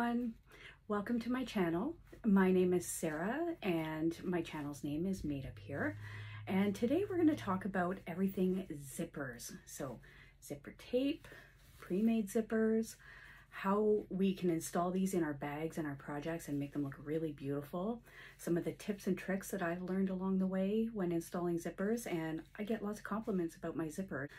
everyone, welcome to my channel. My name is Sarah and my channel's name is Made Up Here, and today we're going to talk about everything zippers. So zipper tape, pre-made zippers, how we can install these in our bags and our projects and make them look really beautiful, some of the tips and tricks that I've learned along the way when installing zippers, and I get lots of compliments about my zipper.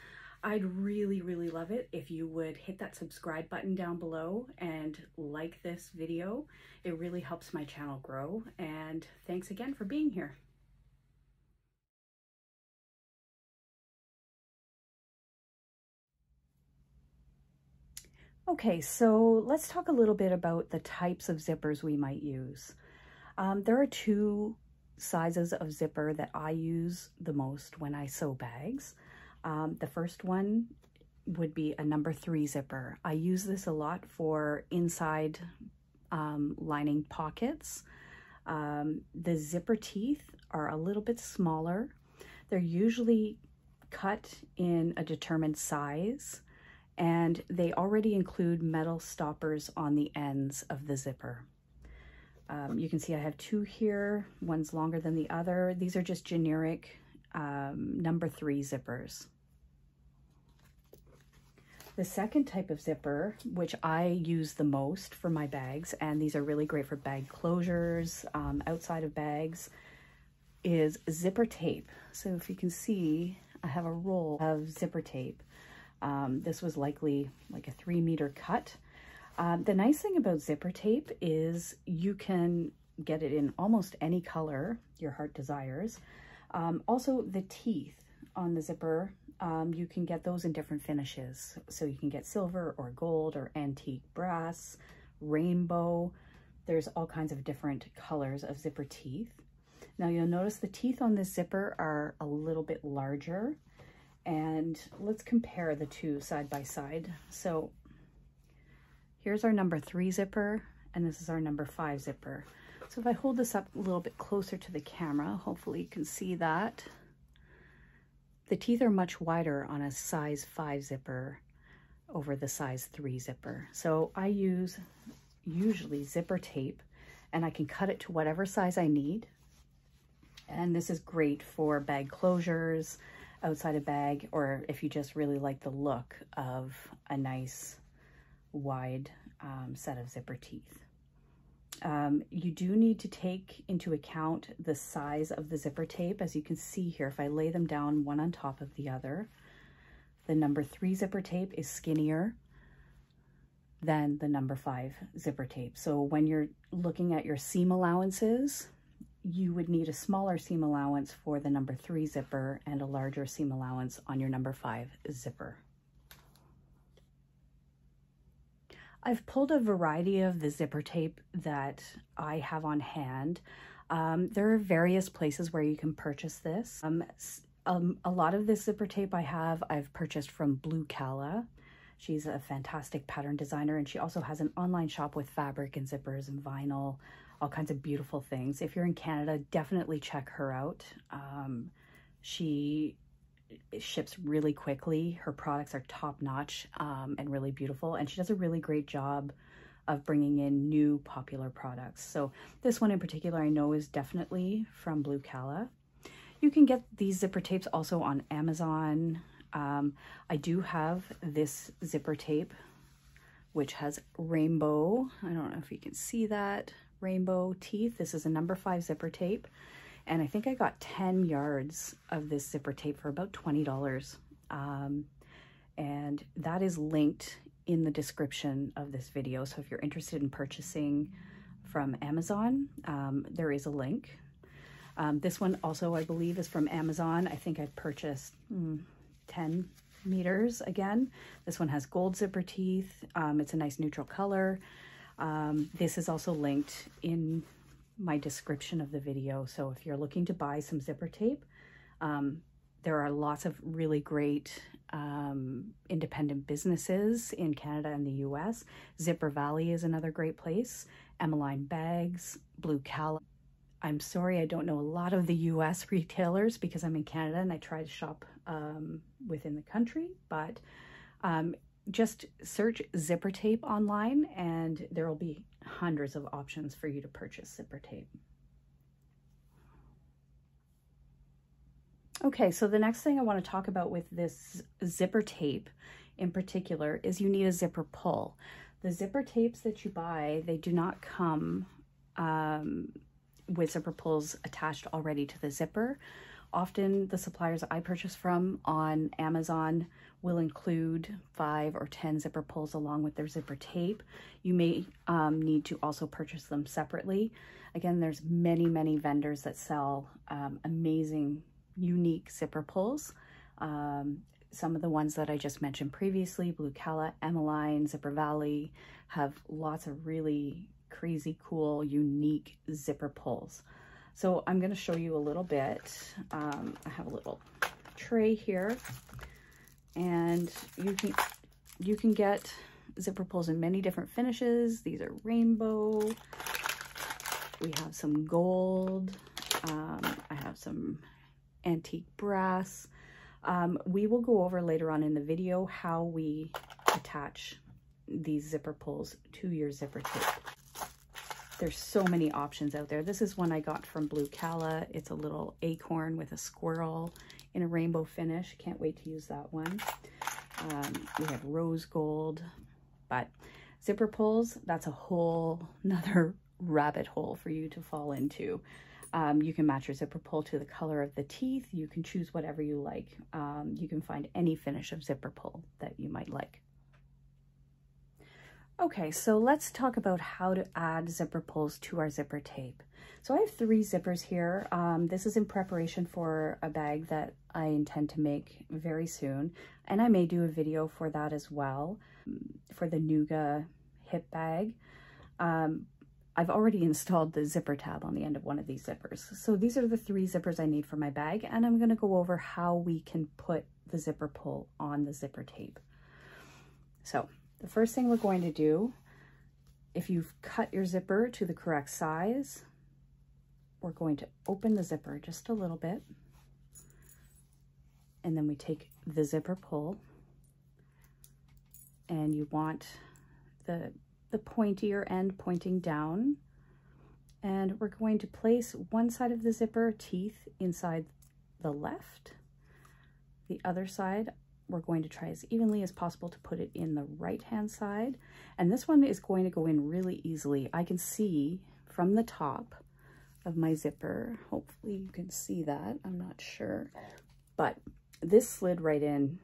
I'd really love it if you would hit that subscribe button down below and like this video. It really helps my channel grow, and thanks again for being here. Okay, so let's talk a little bit about the types of zippers we might use. There are two sizes of zipper that I use the most when I sew bags. The first one would be a number 3 zipper. I use this a lot for inside lining pockets. The zipper teeth are a little bit smaller. They're usually cut in a determined size, and they already include metal stoppers on the ends of the zipper. You can see I have two here. One's longer than the other. These are just generic number 3 zippers. The second type of zipper, which I use the most for my bags, and these are really great for bag closures, outside of bags, is zipper tape. So if you can see, I have a roll of zipper tape. This was likely like a 3-meter cut. The nice thing about zipper tape is you can get it in almost any color your heart desires. Also, the teeth on the zipper, you can get those in different finishes. So you can get silver or gold or antique brass, rainbow. There's all kinds of different colors of zipper teeth. Now you'll notice the teeth on this zipper are a little bit larger, and let's compare the two side by side. So here's our number 3 zipper, and this is our number 5 zipper. So if I hold this up a little bit closer to the camera, hopefully you can see that. The teeth are much wider on a size 5 zipper over the size 3 zipper. So I use usually zipper tape, and I can cut it to whatever size I need. And this is great for bag closures, outside a bag, or if you just really like the look of a nice wide set of zipper teeth. You do need to take into account the size of the zipper tape. As you can see here, if I lay them down one on top of the other, the number 3 zipper tape is skinnier than the number 5 zipper tape. So when you're looking at your seam allowances, you would need a smaller seam allowance for the number 3 zipper and a larger seam allowance on your number 5 zipper. I've pulled a variety of the zipper tape that I have on hand. There are various places where you can purchase this. A lot of this zipper tape I've purchased from Blue Cala. She's a fantastic pattern designer, and she also has an online shop with fabric and zippers and vinyl, all kinds of beautiful things. If you're in Canada, definitely check her out. She ships really quickly. Her products are top-notch and really beautiful, and she does a really great job of bringing in new popular products. So this one in particular I know is definitely from Blue Cala. You can get these zipper tapes also on Amazon. I do have this zipper tape which has rainbow, I don't know if you can see that, rainbow teeth. This is a number 5 zipper tape, and I think I got 10 yards of this zipper tape for about $20. And that is linked in the description of this video. So if you're interested in purchasing from Amazon, there is a link. This one also, I believe, is from Amazon. I think I purchased 10 meters again. This one has gold zipper teeth. It's a nice neutral color. This is also linked in my description of the video. So if you're looking to buy some zipper tape, there are lots of really great independent businesses in Canada and the US. Zipper Valley is another great place. Emmeline Bags, Blue Cala. I'm sorry, I don't know a lot of the US retailers because I'm in Canada and I try to shop within the country, but just search zipper tape online and there will be hundreds of options for you to purchase zipper tape. Okay, so the next thing I want to talk about with this zipper tape in particular is you need a zipper pull. The zipper tapes that you buy, they do not come with zipper pulls attached already to the zipper. Often the suppliers I purchase from on Amazon will include 5 or 10 zipper pulls along with their zipper tape. You may need to also purchase them separately. Again, there's many vendors that sell amazing, unique zipper pulls. Some of the ones that I just mentioned previously, Blue Cala, Emmeline, Zipper Valley, have lots of really crazy, cool, unique zipper pulls. So I'm going to show you a little bit. I have a little tray here, and you can get zipper pulls in many different finishes. These are rainbow. We have some gold. I have some antique brass. We will go over later on in the video how we attach these zipper pulls to your zipper tape. There's so many options out there. This is one I got from Blue Cala. It's a little acorn with a squirrel in a rainbow finish. Can't wait to use that one. We have rose gold, but zipper pulls, that's a whole nother rabbit hole for you to fall into. You can match your zipper pull to the color of the teeth. You can choose whatever you like. You can find any finish of zipper pull that you might like. Okay, so let's talk about how to add zipper pulls to our zipper tape. So I have 3 zippers here. This is in preparation for a bag that I intend to make very soon. And I may do a video for that as well, for the Nuga hip bag. I've already installed the zipper tab on the end of one of these zippers. So these are the 3 zippers I need for my bag, and I'm going to go over how we can put the zipper pull on the zipper tape. So the first thing we're going to do, if you've cut your zipper to the correct size, we're going to open the zipper just a little bit, and then we take the zipper pull, and you want the pointier end pointing down, and we're going to place one side of the zipper teeth inside the left. The other side, we're going to try as evenly as possible to put it in the right hand side, and this one is going to go in really easily. I can see from the top of my zipper, hopefully you can see that, I'm not sure, but this slid right in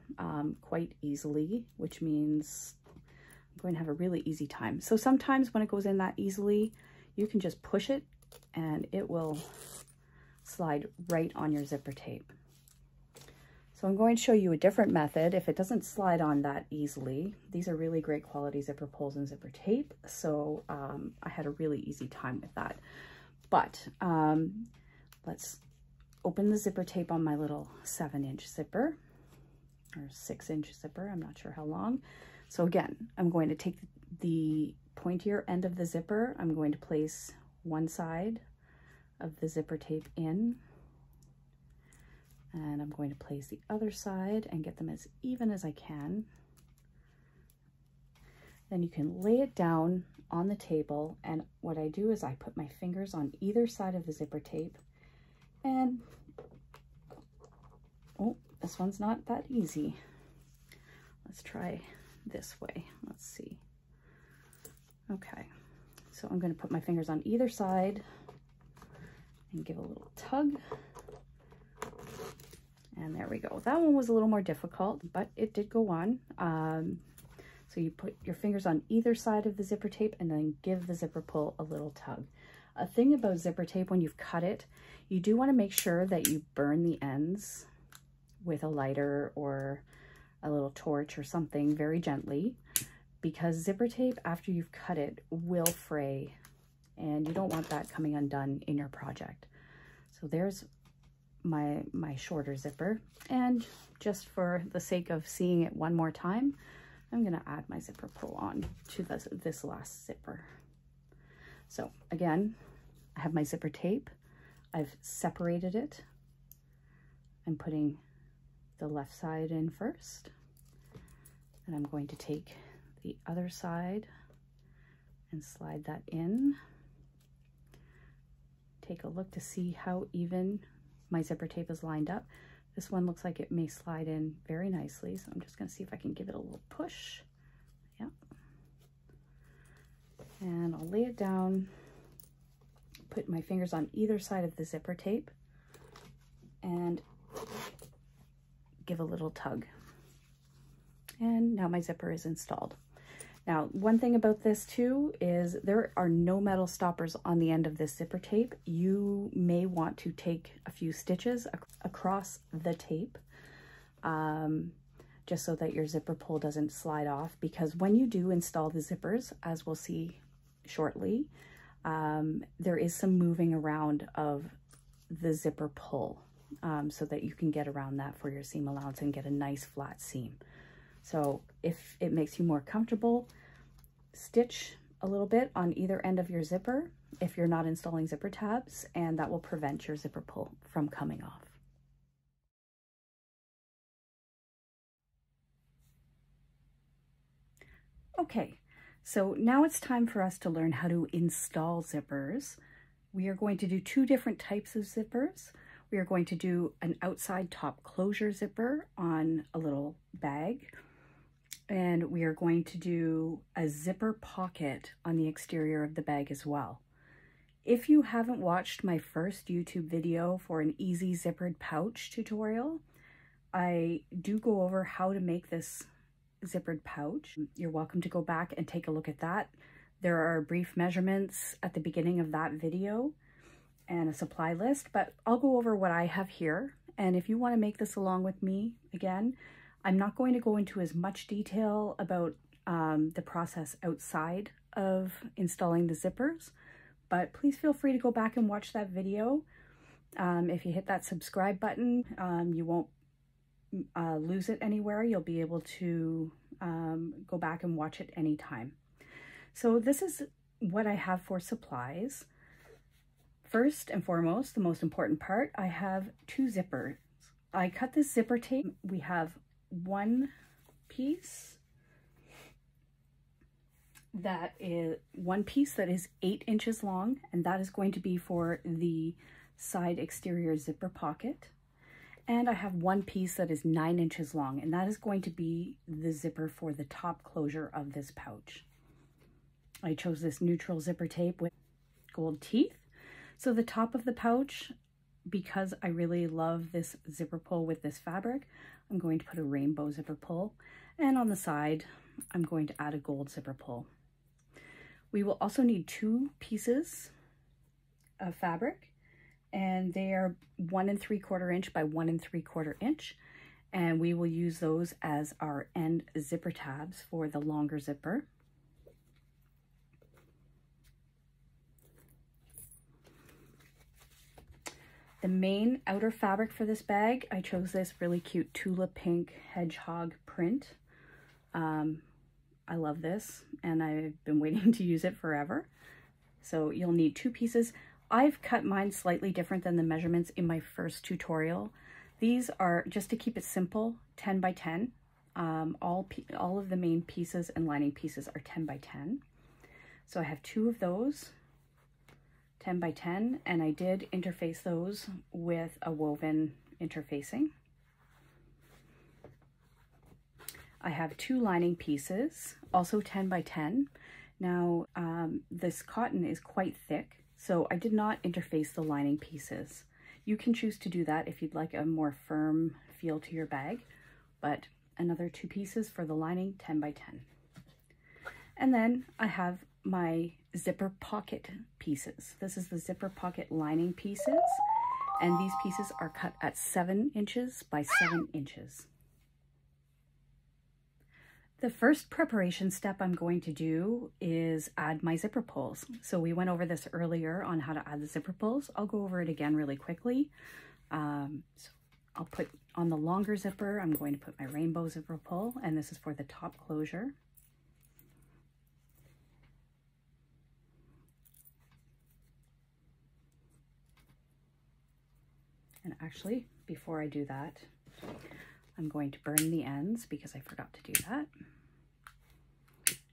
quite easily, which means I'm going to have a really easy time. So sometimes when it goes in that easily, you can just push it and it will slide right on your zipper tape. So I'm going to show you a different method if it doesn't slide on that easily. These are really great quality zipper pulls and zipper tape, so I had a really easy time with that. But let's open the zipper tape on my little 7-inch zipper, or 6-inch zipper, I'm not sure how long. So again, I'm going to take the pointier end of the zipper, I'm going to place one side of the zipper tape in, and I'm going to place the other side and get them as even as I can. Then you can lay it down on the table, and what I do is I put my fingers on either side of the zipper tape, and oh, this one's not that easy. Let's try this way. Let's see. Okay, so I'm going to put my fingers on either side and give a little tug. And there we go. That one was a little more difficult, but it did go on. So you put your fingers on either side of the zipper tape and then give the zipper pull a little tug. A thing about zipper tape, when you've cut it, you do want to make sure that you burn the ends with a lighter or a little torch or something very gently, because zipper tape, after you've cut it, will fray, and you don't want that coming undone in your project. So there's my shorter zipper, and just for the sake of seeing it one more time, I'm going to add my zipper pull on to this last zipper. So again, I have my zipper tape, I've separated it. I'm putting the left side in first, and I'm going to take the other side and slide that in. Take a look to see how even my zipper tape is lined up. This one looks like it may slide in very nicely, so I'm just going to see if I can give it a little push. Yeah. And I'll lay it down, put my fingers on either side of the zipper tape, and give a little tug. And now my zipper is installed. Now, one thing about this too is there are no metal stoppers on the end of this zipper tape. You may want to take a few stitches across the tape just so that your zipper pull doesn't slide off, because when you do install the zippers, as we'll see shortly, there is some moving around of the zipper pull so that you can get around that for your seam allowance and get a nice flat seam. So if it makes you more comfortable, stitch a little bit on either end of your zipper if you're not installing zipper tabs, and that will prevent your zipper pull from coming off. Okay, so now it's time for us to learn how to install zippers. We are going to do two different types of zippers. We are going to do an outside top closure zipper on a little bag, and we are going to do a zipper pocket on the exterior of the bag as well. If you haven't watched my first YouTube video for an easy zippered pouch tutorial, I do go over how to make this zippered pouch. You're welcome to go back and take a look at that. There are brief measurements at the beginning of that video and a supply list, but I'll go over what I have here. And if you want to make this along with me, again, I'm not going to go into as much detail about the process outside of installing the zippers, but please feel free to go back and watch that video. If you hit that subscribe button, you won't lose it anywhere. You'll be able to go back and watch it anytime. So this is what I have for supplies. First and foremost, the most important part, I have two zippers. I cut this zipper tape. We have one piece that is 8 inches long, and that is going to be for the side exterior zipper pocket. And I have one piece that is 9 inches long, and that is going to be the zipper for the top closure of this pouch. I chose this neutral zipper tape with gold teeth. So the top of the pouch, because I really love this zipper pull with this fabric, I'm going to put a rainbow zipper pull, and on the side, I'm going to add a gold zipper pull. We will also need 2 pieces of fabric, and they are 1 3/4 inch by 1 3/4 inch, and we will use those as our end zipper tabs for the longer zipper. The main outer fabric for this bag, I chose this really cute tulip pink hedgehog print. I love this, and I've been waiting to use it forever. So you'll need 2 pieces. I've cut mine slightly different than the measurements in my first tutorial. These are, just to keep it simple, 10 by 10. All of the main pieces and lining pieces are 10 by 10. So I have 2 of those. 10 by 10, and I did interface those with a woven interfacing. I have 2 lining pieces, also 10 by 10. Now, this cotton is quite thick, so I did not interface the lining pieces. You can choose to do that if you'd like a more firm feel to your bag, but another 2 pieces for the lining, 10 by 10. And then I have my zipper pocket pieces. This is the zipper pocket lining pieces, and these pieces are cut at 7 inches by 7 inches. The first preparation step I'm going to do is add my zipper pulls. So we went over this earlier on how to add the zipper pulls. I'll go over it again really quickly. So I'll put on the longer zipper, I'm going to put my rainbow zipper pull, and this is for the top closure. And actually, before I do that, I'm going to burn the ends because I forgot to do that,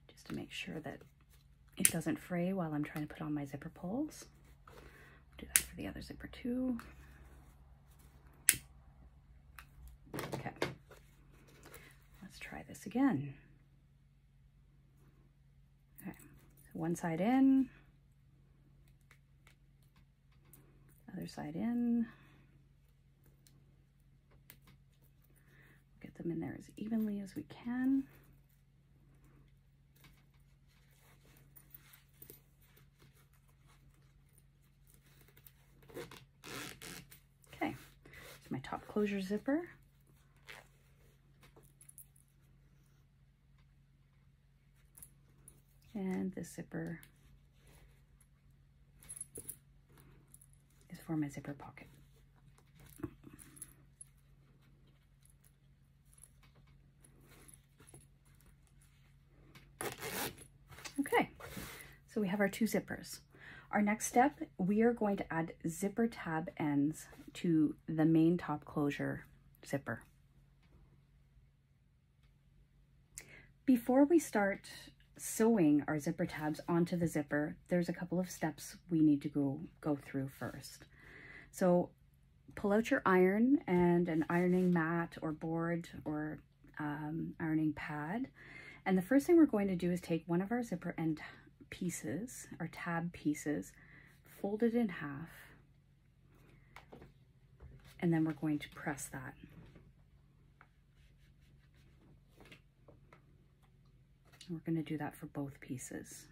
just to make sure that it doesn't fray while I'm trying to put on my zipper pulls. Do that for the other zipper too. Okay, let's try this again. Okay, so one side in, other side in. Get them in there as evenly as we can. Okay, so my top closure zipper. And this zipper is for my zipper pocket. Okay, so we have our two zippers. Our next step, we are going to add zipper tab ends to the main top closure zipper. Before we start sewing our zipper tabs onto the zipper, there's a couple of steps we need to go through first. So pull out your iron and an ironing mat or board or ironing pad. And the first thing we're going to do is take one of our zipper end pieces, our tab pieces, fold it in half, and then we're going to press that. We're going to do that for both pieces.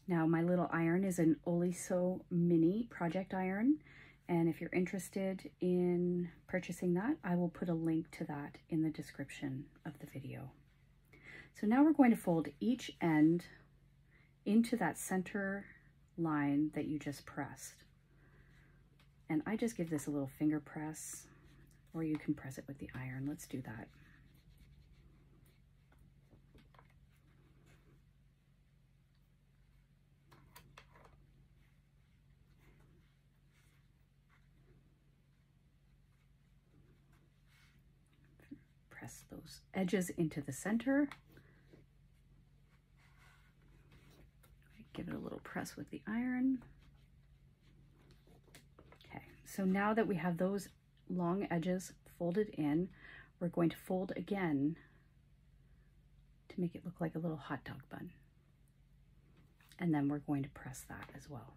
Now my little iron is an Oliso Mini project iron, and if you're interested in purchasing that, I will put a link to that in the description of the video. So now we're going to fold each end into that center line that you just pressed. And I just give this a little finger press, or you can press it with the iron. Let's do that. Press those edges into the center. Give it a little press with the iron. Okay, so now that we have those long edges folded in, we're going to fold again to make it look like a little hot dog bun. And then we're going to press that as well.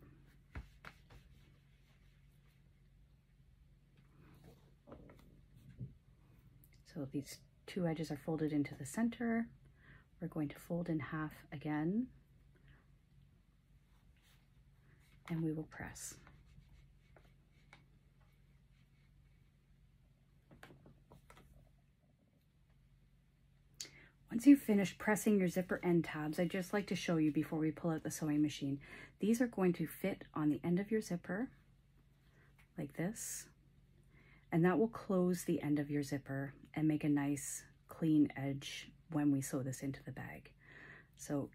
So these two edges are folded into the center. We're going to fold in half again, and we will press. Once you've finished pressing your zipper end tabs, I'd just like to show you before we pull out the sewing machine. These are going to fit on the end of your zipper like this, and that will close the end of your zipper and make a nice clean edge when we sew this into the bag. So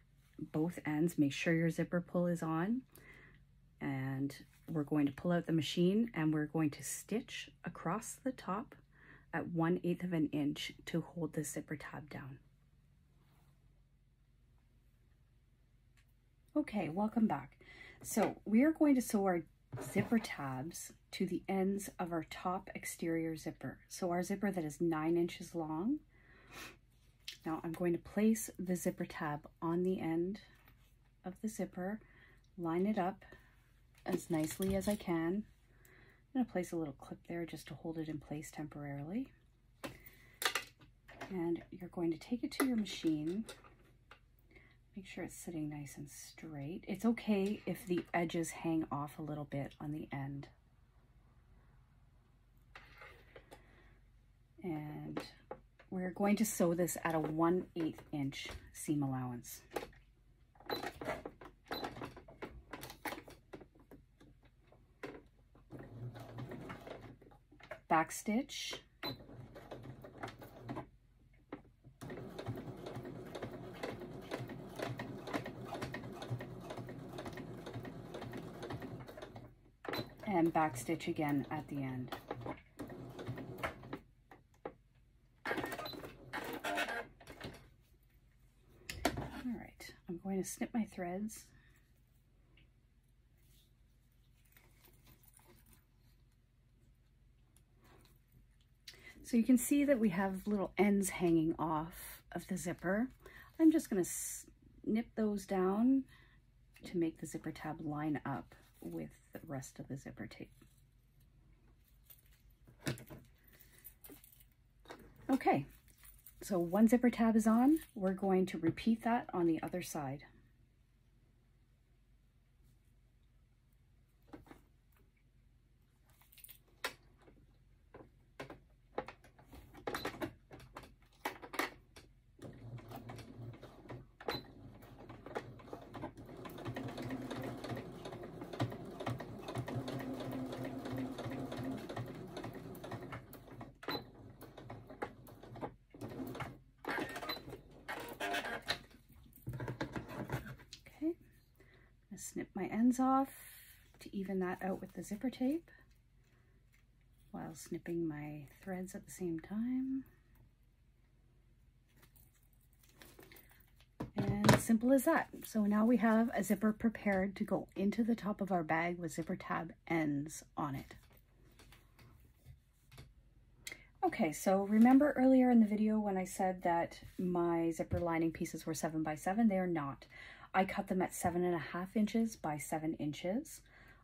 both ends, make sure your zipper pull is on, and we're going to pull out the machine and we're going to stitch across the top at 1/8 of an inch to hold the zipper tab down. Okay, welcome back. So we are going to sew our zipper tabs to the ends of our top exterior zipper. So our zipper that is 9 inches long. Now I'm going to place the zipper tab on the end of the zipper, line it up as nicely as I can. I'm going to place a little clip there just to hold it in place temporarily. And you're going to take it to your machine. Make sure it's sitting nice and straight. It's okay if the edges hang off a little bit on the end. And we're going to sew this at a 1/8 inch seam allowance. Back stitch. and backstitch again at the end. All right, I'm going to snip my threads. So you can see that we have little ends hanging off of the zipper. I'm just going to snip those down to make the zipper tab line up with the rest of the zipper tape. Okay, so one zipper tab is on. We're going to repeat that on the other side. Snip my ends off to even that out with the zipper tape while snipping my threads at the same time. And simple as that. So now we have a zipper prepared to go into the top of our bag with zipper tab ends on it. Okay, so remember earlier in the video when I said that my zipper lining pieces were 7 by 7? They are not. I cut them at 7.5 inches by 7 inches.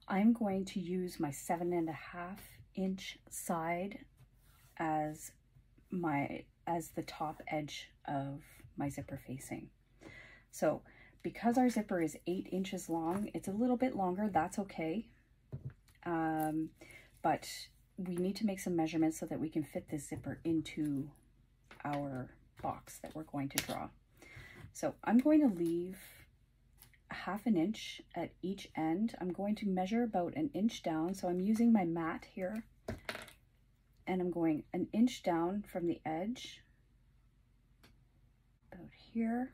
I'm going to use my 7.5 inch side as the top edge of my zipper facing. So because our zipper is 8 inches long, it's a little bit longer, that's okay. But we need to make some measurements so that we can fit this zipper into our box that we're going to draw. So I'm going to leave 1/2 inch at each end. I'm going to measure about 1 inch down. So I'm using my mat here and I'm going 1 inch down from the edge, about here.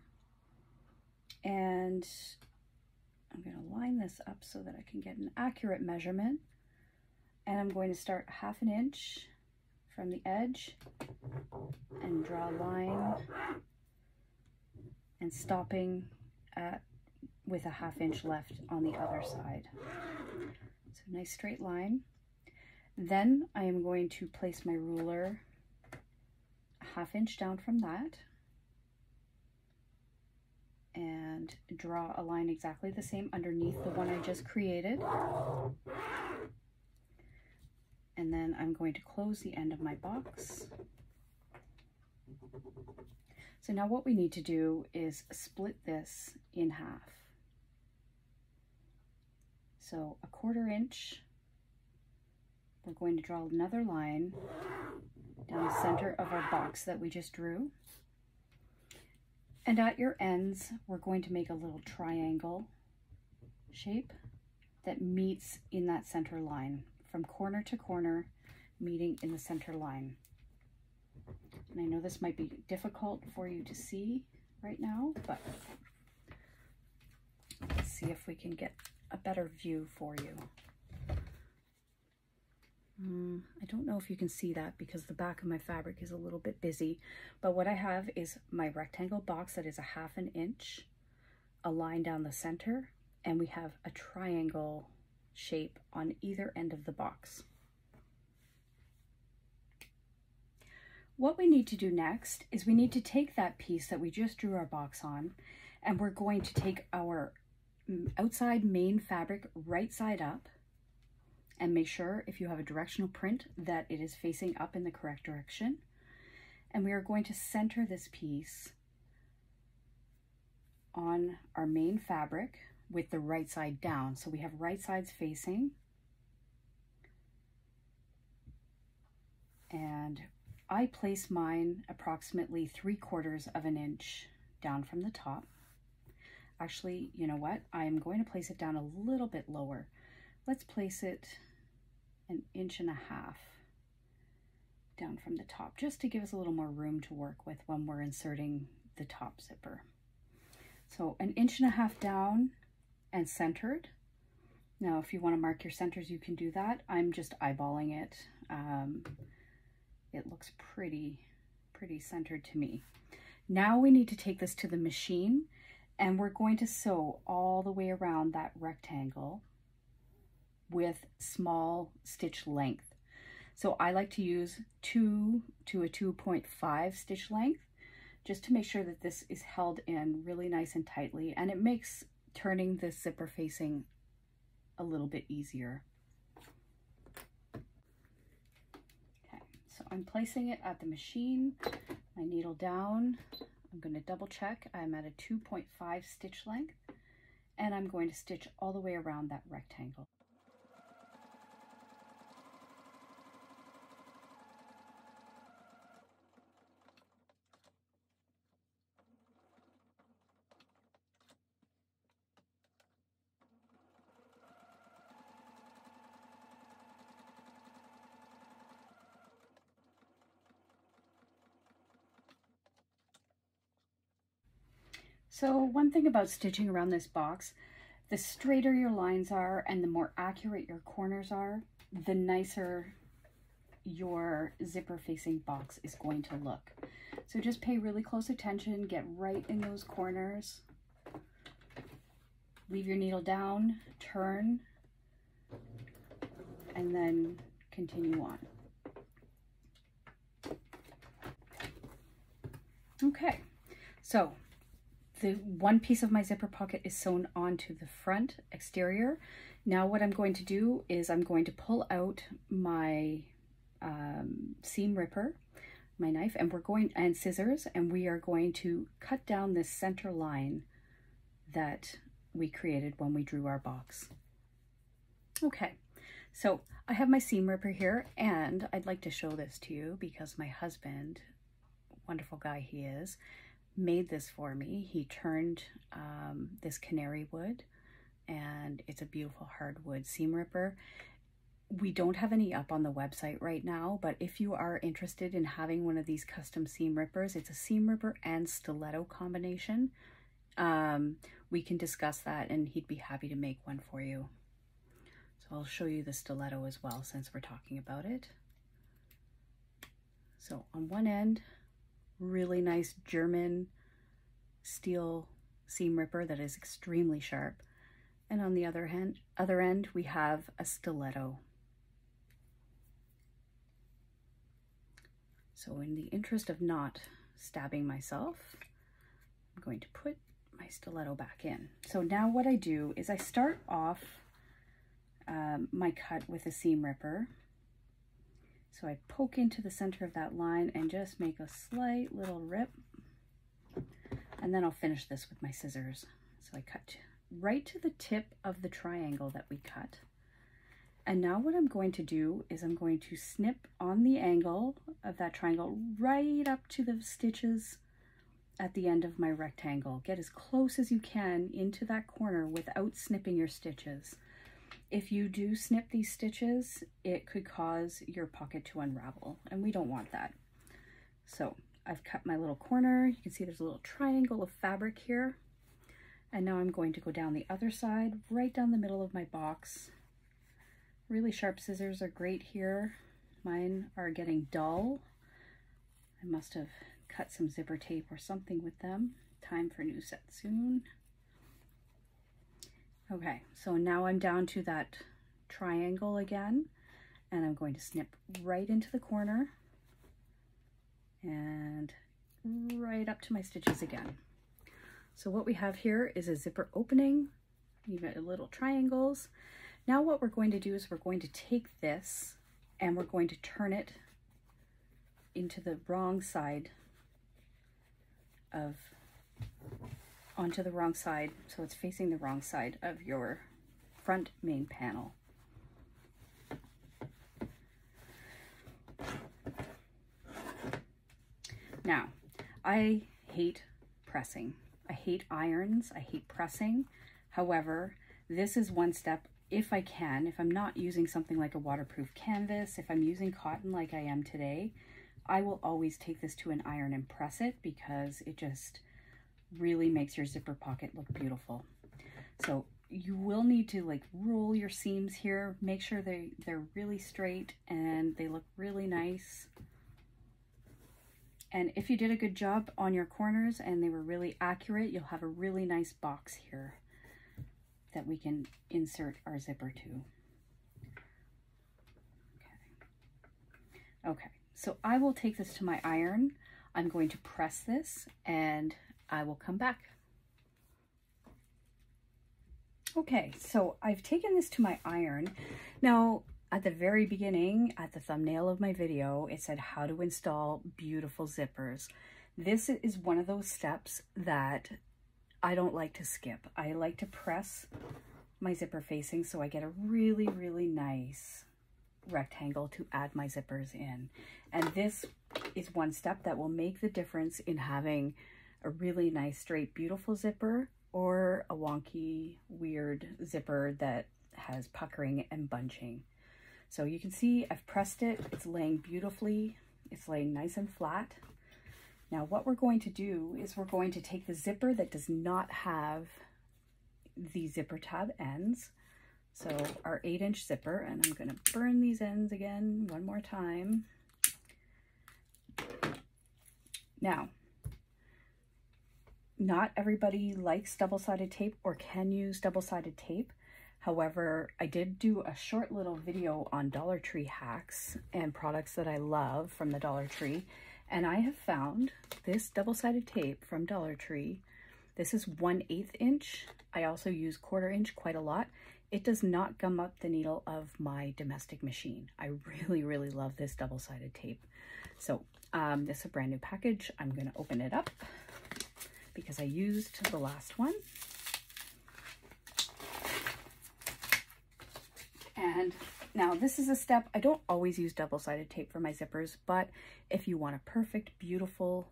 And I'm going to line this up so that I can get an accurate measurement. And I'm going to start 1/2 inch from the edge and draw a line and stopping with 1/2 inch left on the other side. So nice straight line. Then I am going to place my ruler 1/2 inch down from that and draw a line exactly the same underneath the one I just created. And then I'm going to close the end of my box. So now what we need to do is split this in half. So 1/4 inch, we're going to draw another line down the center of our box that we just drew. And at your ends, we're going to make a little triangle shape that meets in that center line, from corner to corner, meeting in the center line. And I know this might be difficult for you to see right now, but let's see if we can get a better view for you. I don't know if you can see that because the back of my fabric is a little bit busy, but what I have is my rectangle box that is 1/2 inch, a line down the center, and we have a triangle shape on either end of the box. What we need to do next is we need to take that piece that we just drew our box on, and we're going to take our outside main fabric right side up, and make sure if you have a directional print that it is facing up in the correct direction. And we are going to center this piece on our main fabric with the right side down. So we have right sides facing. And I place mine approximately 3/4 of an inch down from the top. Actually, you know what? I am going to place it down a little bit lower. Let's place it 1.5 inches down from the top, just to give us a little more room to work with when we're inserting the top zipper. So 1.5 inches down and centered. Now, if you want to mark your centers, you can do that. I'm just eyeballing it. It looks pretty centered to me. Now we need to take this to the machine, and we're going to sew all the way around that rectangle with small stitch length. So I like to use 2 to a 2.5 stitch length, just to make sure that this is held in really nice and tightly, and it makes turning this zipper facing a little bit easier. Okay, so I'm placing it at the machine, my needle down. I'm going to double check. I'm at a 2.5 stitch length, and I'm going to stitch all the way around that rectangle. So one thing about stitching around this box, the straighter your lines are and the more accurate your corners are, the nicer your zipper facing box is going to look. So just pay really close attention, get right in those corners, leave your needle down, turn, and then continue on. Okay, so the one piece of my zipper pocket is sewn onto the front exterior. Now what I'm going to do is I'm going to pull out my seam ripper, my knife, and scissors, and we are going to cut down this center line that we created when we drew our box. Okay, so I have my seam ripper here, and I'd like to show this to you because my husband, wonderful guy he is, made this for me. He turned this canary wood, and it's a beautiful hardwood seam ripper. We don't have any up on the website right now, but if you are interested in having one of these custom seam rippers, it's a seam ripper and stiletto combination. We can discuss that, and he'd be happy to make one for you. So I'll show you the stiletto as well since we're talking about it. So on one end, really nice German steel seam ripper that is extremely sharp, and on the other end we have a stiletto. So in the interest of not stabbing myself, I'm going to put my stiletto back in. So now what I do is I start off my cut with a seam ripper. So I poke into the center of that line and just make a slight little rip. And then I'll finish this with my scissors. So I cut right to the tip of the triangle that we cut. And now what I'm going to do is I'm going to snip on the angle of that triangle right up to the stitches at the end of my rectangle. Get as close as you can into that corner without snipping your stitches. If you do snip these stitches, it could cause your pocket to unravel, and we don't want that. So I've cut my little corner. You can see there's a little triangle of fabric here. And now I'm going to go down the other side, right down the middle of my box. Really sharp scissors are great here. Mine are getting dull. I must have cut some zipper tape or something with them. Time for a new set soon. Okay, so now I'm down to that triangle again, and I'm going to snip right into the corner and right up to my stitches again. So what we have here is a zipper opening, even little triangles. Now what we're going to do is we're going to take this and we're going to turn it into the wrong side of onto the wrong side, so it's facing the wrong side of your front main panel. Now, I hate pressing. I hate irons. I hate pressing. However, this is one step if I can. If I'm not using something like a waterproof canvas, if I'm using cotton like I am today, I will always take this to an iron and press it because it just really makes your zipper pocket look beautiful. So you will need to like roll your seams here. Make sure they're really straight and they look really nice. And if you did a good job on your corners and they were really accurate, you'll have a really nice box here that we can insert our zipper to. Okay, so I will take this to my iron. I'm going to press this and I will come back. Okay, so I've taken this to my iron. Now, at the very beginning, at the thumbnail of my video, it said how to install beautiful zippers. This is one of those steps that I don't like to skip. I like to press my zipper facing so I get a really, really nice rectangle to add my zippers in. And this is one step that will make the difference in having a really nice, straight, beautiful zipper or a wonky, weird zipper that has puckering and bunching. So you can see I've pressed it, it's laying beautifully, it's laying nice and flat. Now what we're going to do is we're going to take the zipper that does not have the zipper tab ends, so our 8-inch zipper, and I'm going to burn these ends again one more time. Now, not everybody likes double-sided tape or can use double-sided tape. However, I did do a short little video on Dollar Tree hacks and products that I love from the Dollar Tree, and I have found this double-sided tape from Dollar Tree. This is 1/8 inch. I also use 1/4 inch quite a lot. It does not gum up the needle of my domestic machine. I really, really love this double-sided tape. So this is a brand new package. I'm going to open it up because I used the last one. And now this is a step, I don't always use double-sided tape for my zippers, but if you want a perfect, beautiful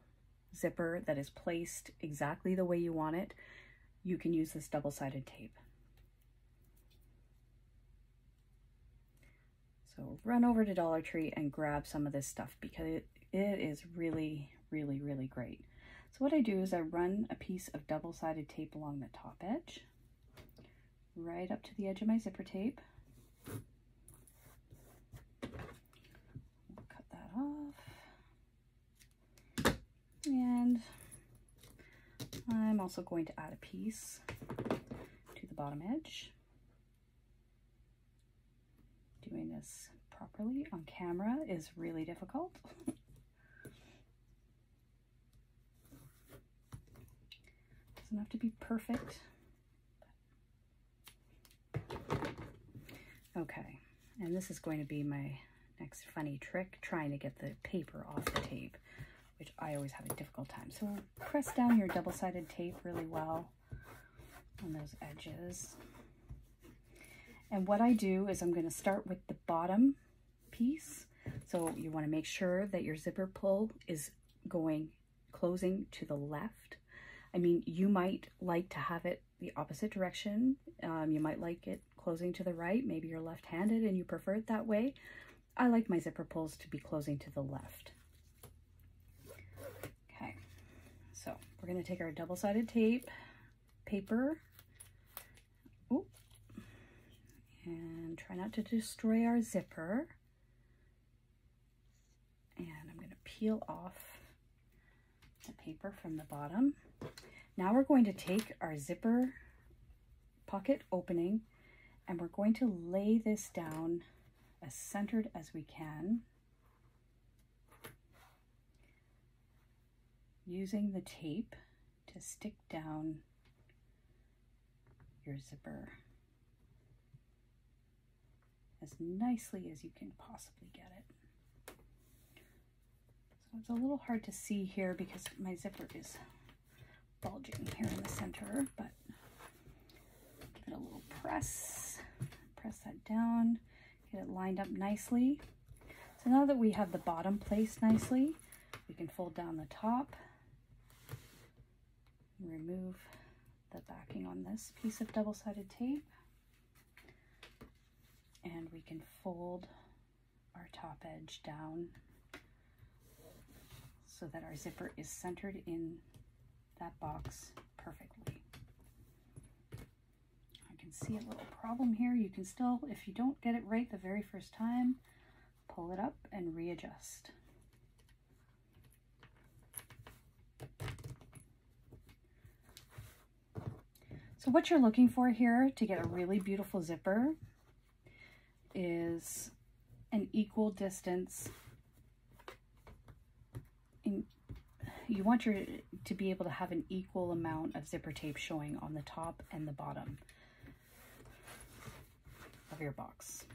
zipper that is placed exactly the way you want it, you can use this double-sided tape. So run over to Dollar Tree and grab some of this stuff because it is really, really, really great. So what I do is I run a piece of double-sided tape along the top edge, right up to the edge of my zipper tape. Cut that off. And I'm also going to add a piece to the bottom edge. Doing this properly on camera is really difficult. Doesn't have to be perfect. Okay, and this is going to be my next funny trick, trying to get the paper off the tape, which I always have a difficult time. So press down your double-sided tape really well on those edges. And what I do is I'm going to start with the bottom piece. So you want to make sure that your zipper pull is closing to the left. I mean, you might like to have it the opposite direction. You might like it closing to the right. Maybe you're left-handed and you prefer it that way. I like my zipper pulls to be closing to the left. Okay, so we're going to take our double-sided tape, paper, and try not to destroy our zipper. And I'm going to peel off the paper from the bottom. Now we're going to take our zipper pocket opening and we're going to lay this down as centered as we can, using the tape to stick down your zipper as nicely as you can possibly get it. So it's a little hard to see here because my zipper is bulging here in the center, but give it a little press that down, get it lined up nicely. So now that we have the bottom placed nicely, we can fold down the top and remove the backing on this piece of double-sided tape. And we can fold our top edge down so that our zipper is centered in that box perfectly. I can see a little problem here. You can still, if you don't get it right the very first time, pull it up and readjust. So what you're looking for here to get a really beautiful zipper is an equal distance. You want to be able to have an equal amount of zipper tape showing on the top and the bottom of your box.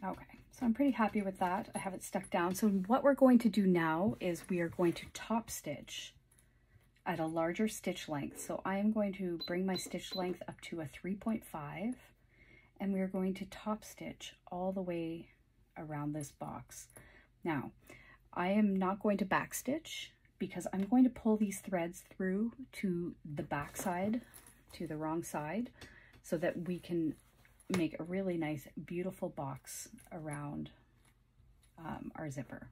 Okay, so I'm pretty happy with that. I have it stuck down. So what we're going to do now is we are going to top stitch at a larger stitch length. So I am going to bring my stitch length up to a 3.5, and we are going to top stitch all the way around this box. Now, I am not going to back stitch because I'm going to pull these threads through to the back side, to the wrong side, so that we can make a really nice, beautiful box around our zipper.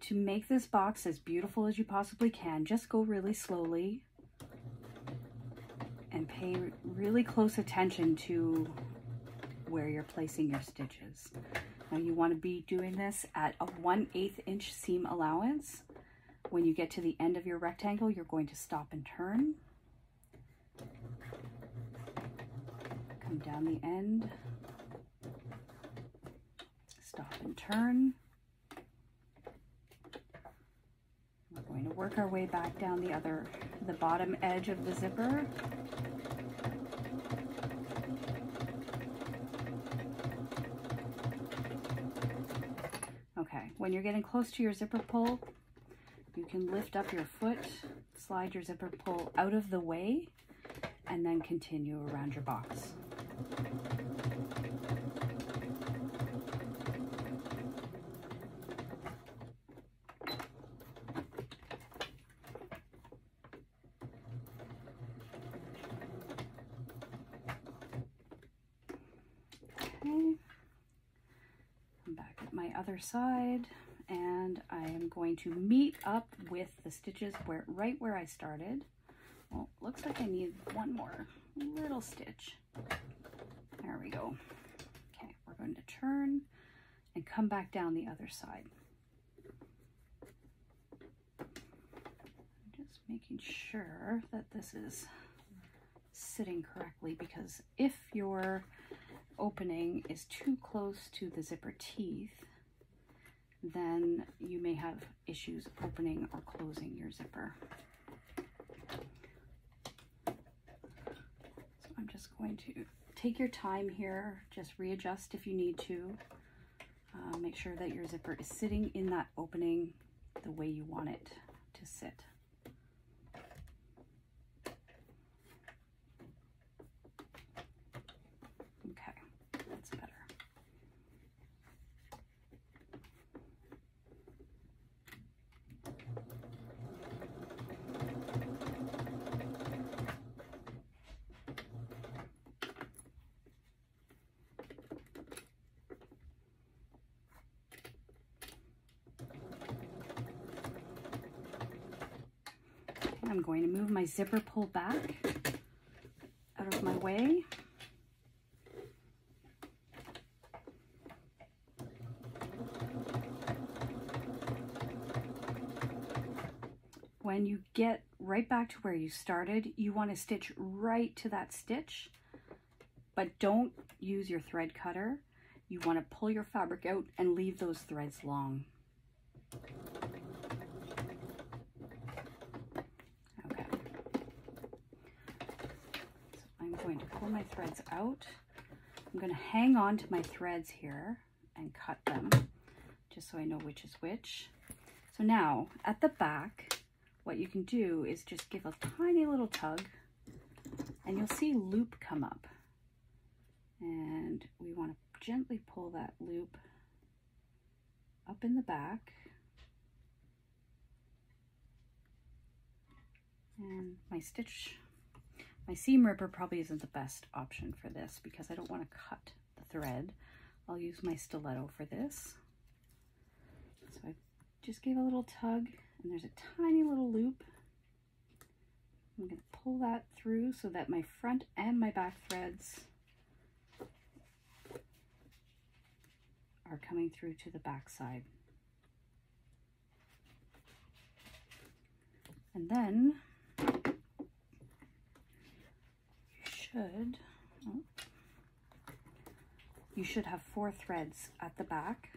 To make this box as beautiful as you possibly can, just go really slowly and pay really close attention to where you're placing your stitches. Now you want to be doing this at a 1/8 inch seam allowance. When you get to the end of your rectangle, you're going to stop and turn. Come down the end, stop and turn. We're going to work our way back down the bottom edge of the zipper. Okay, when you're getting close to your zipper pull, you can lift up your foot, slide your zipper pull out of the way, and then continue around your box. Okay, I'm back at my other side, and I am going to meet up with the stitches right where I started. Well, looks like I need one more little stitch. There we go. Okay, we're going to turn and come back down the other side. I'm just making sure that this is sitting correctly, because if your opening is too close to the zipper teeth, then you may have issues opening or closing your zipper. So I'm just going to take your time here, just readjust if you need to. Make sure that your zipper is sitting in that opening the way you want it to sit. Okay, that's better. I'm going to move my zipper pull back out of my way. When you get right back to where you started, you want to stitch right to that stitch, but don't use your thread cutter. You want to pull your fabric out and leave those threads long. Okay. So I'm going to pull my threads out. I'm going to hang on to my threads here and cut them, just so I know which is which. So now, at the back, what you can do is just give a tiny little tug, and you'll see loop come up. And we want to gently pull that loop up in the back. And my My seam ripper probably isn't the best option for this because I don't want to cut the thread. I'll use my stiletto for this. So I just gave a little tug and there's a tiny little loop. I'm going to pull that through so that my front and my back threads are coming through to the back side. And then you should have 4 threads at the back,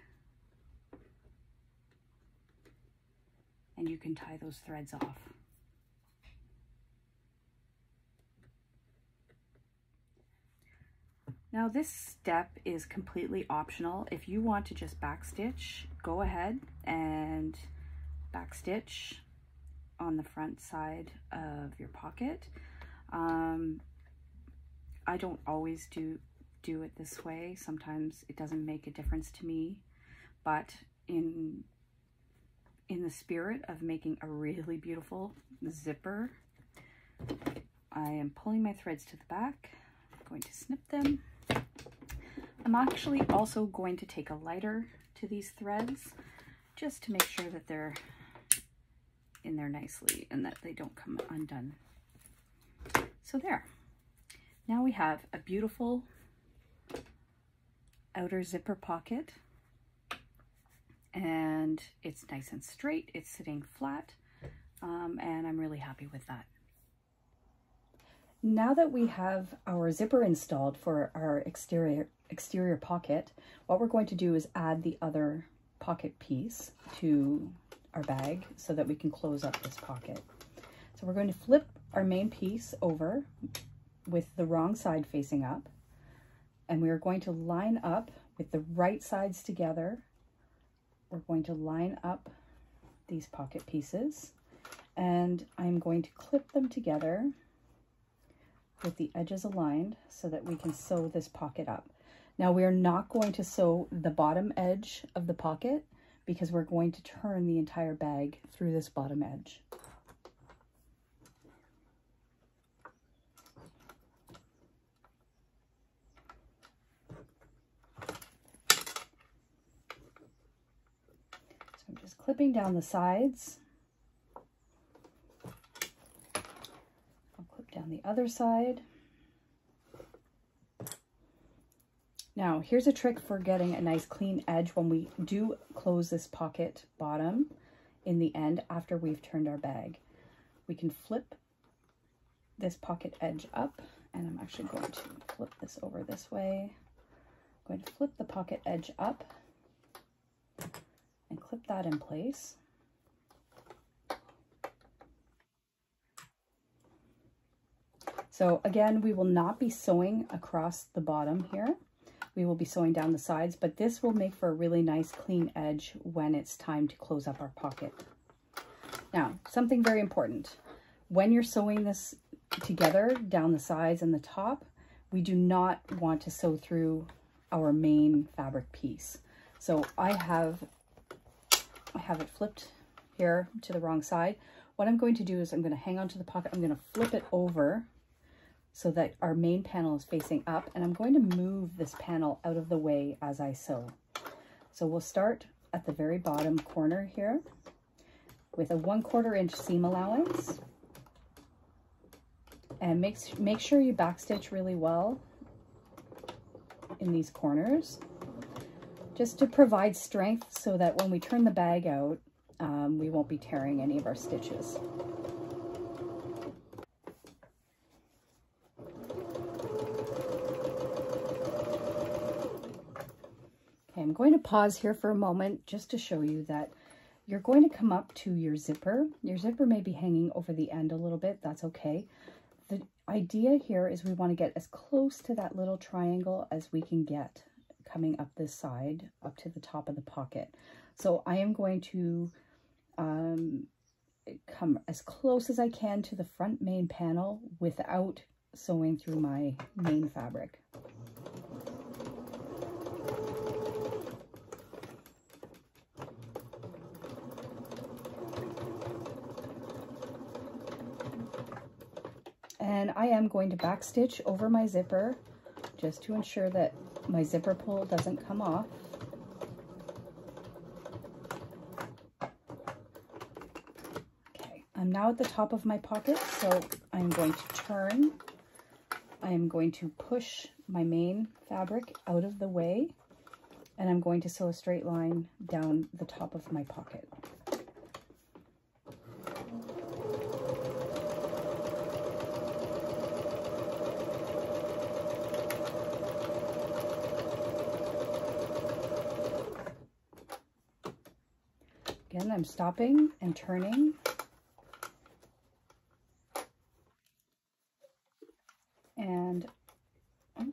and you can tie those threads off. Now this step is completely optional. If you want to just backstitch, go ahead and backstitch on the front side of your pocket. I don't always do it this way. Sometimes it doesn't make a difference to me, but in the spirit of making a really beautiful zipper, I am pulling my threads to the back. I'm going to snip them. I'm actually also going to take a lighter to these threads just to make sure that they're in there nicely and that they don't come undone. So there. Now we have a beautiful outer zipper pocket, and it's nice and straight, it's sitting flat, and I'm really happy with that. Now that we have our zipper installed for our exterior pocket, what we're going to do is add the other pocket piece to our bag so that we can close up this pocket. So we're going to flip our main piece over with the wrong side facing up, and we are going to line up with the right sides together. We're going to line up these pocket pieces, and I'm going to clip them together with the edges aligned so that we can sew this pocket up. Now we are not going to sew the bottom edge of the pocket because we're going to turn the entire bag through this bottom edge. I'm just clipping down the sides. I'll clip down the other side. Now, here's a trick for getting a nice clean edge when we do close this pocket bottom in the end after we've turned our bag. We can flip this pocket edge up, and I'm actually going to flip this over this way. I'm going to flip the pocket edge up and clip that in place. So again, we will not be sewing across the bottom here. We will be sewing down the sides, but this will make for a really nice clean edge when it's time to close up our pocket. Now, something very important. When you're sewing this together down the sides and the top, we do not want to sew through our main fabric piece. So I have it flipped here to the wrong side. What I'm going to do is I'm going to hang on to the pocket. I'm going to flip it over so that our main panel is facing up, and I'm going to move this panel out of the way as I sew. So we'll start at the very bottom corner here with a 1/4 inch seam allowance, and make sure you backstitch really well in these corners, just to provide strength so that when we turn the bag out, we won't be tearing any of our stitches. Okay, I'm going to pause here for a moment just to show you that you're going to come up to your zipper. Your zipper may be hanging over the end a little bit, that's okay. The idea here is we want to get as close to that little triangle as we can get coming up this side, up to the top of the pocket. So I am going to come as close as I can to the front main panel without sewing through my main fabric. And I am going to back stitch over my zipper just to ensure that my zipper pull doesn't come off. Okay, I'm now at the top of my pocket, so I'm going to turn. I am going to push my main fabric out of the way, and I'm going to sew a straight line down the top of my pocket. Again, I'm stopping and turning. And oh,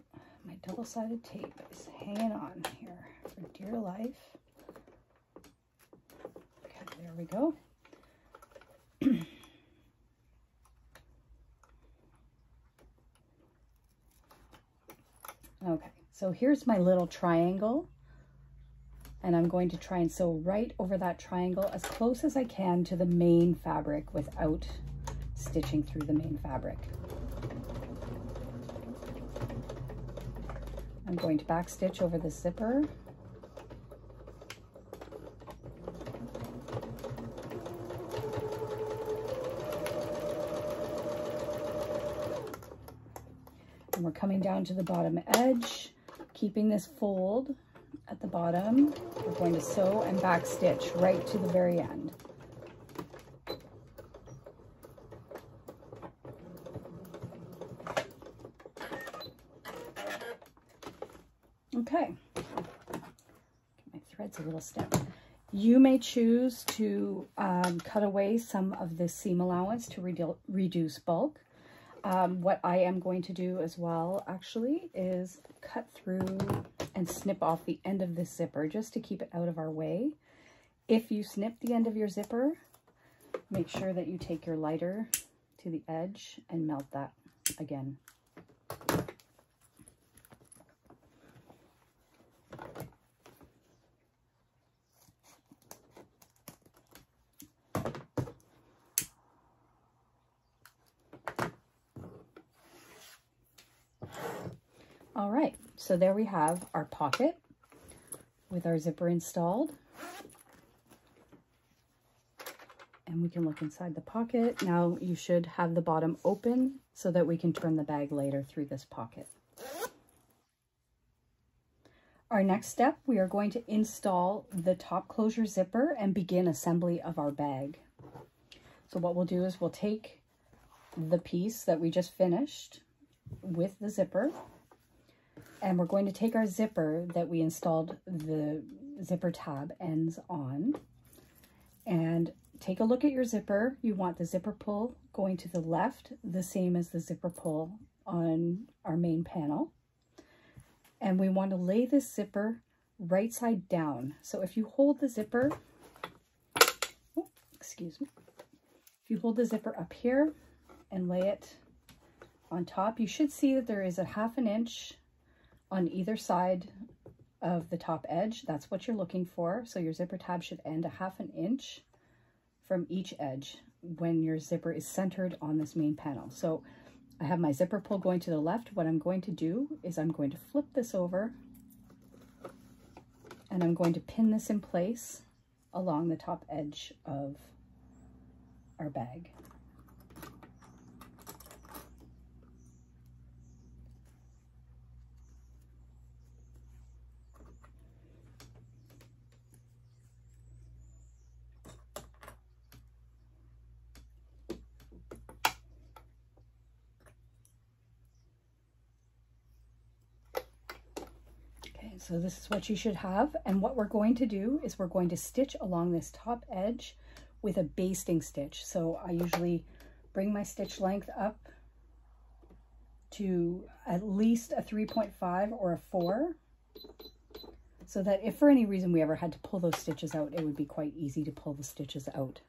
my double-sided tape is hanging on here for dear life. Okay, there we go. Okay, so here's my little triangle. And I'm going to try and sew right over that triangle as close as I can to the main fabric without stitching through the main fabric. I'm going to back stitch over the zipper. And we're coming down to the bottom edge, keeping this fold at the bottom. We're going to sew and back stitch right to the very end. Okay, my thread's a little stiff. You may choose to cut away some of the seam allowance to reduce bulk. What I am going to do as well, actually, is cut through and snip off the end of this zipper just to keep it out of our way. If you snip the end of your zipper, make sure that you take your lighter to the edge and melt that again. All right, so there we have our pocket with our zipper installed. And we can look inside the pocket. Now you should have the bottom open so that we can turn the bag later through this pocket. Our next step, we are going to install the top closure zipper and begin assembly of our bag. So what we'll do is we'll take the piece that we just finished with the zipper, and we're going to take our zipper that we installed the zipper tab ends on, and take a look at your zipper. You want the zipper pull going to the left, the same as the zipper pull on our main panel. And we want to lay this zipper right side down. So if you hold the zipper, oh, excuse me, if you hold the zipper up here and lay it on top, you should see that there is a 1/2 inch on either side of the top edge. That's what you're looking for. So your zipper tab should end a 1/2 inch from each edge when your zipper is centered on this main panel. So I have my zipper pull going to the left. What I'm going to do is I'm going to flip this over and I'm going to pin this in place along the top edge of our bag. So this is what you should have. And what we're going to do is we're going to stitch along this top edge with a basting stitch. So I usually bring my stitch length up to at least a 3.5 or a 4, so that if for any reason we ever had to pull those stitches out, it would be quite easy to pull the stitches out.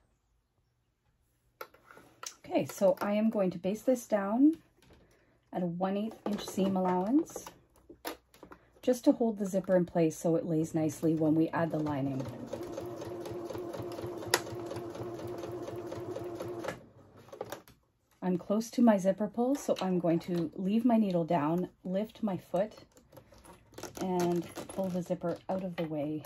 Okay, so I am going to baste this down at a 1/8 inch seam allowance, just to hold the zipper in place so it lays nicely when we add the lining. I'm close to my zipper pull, so I'm going to leave my needle down, lift my foot, and pull the zipper out of the way.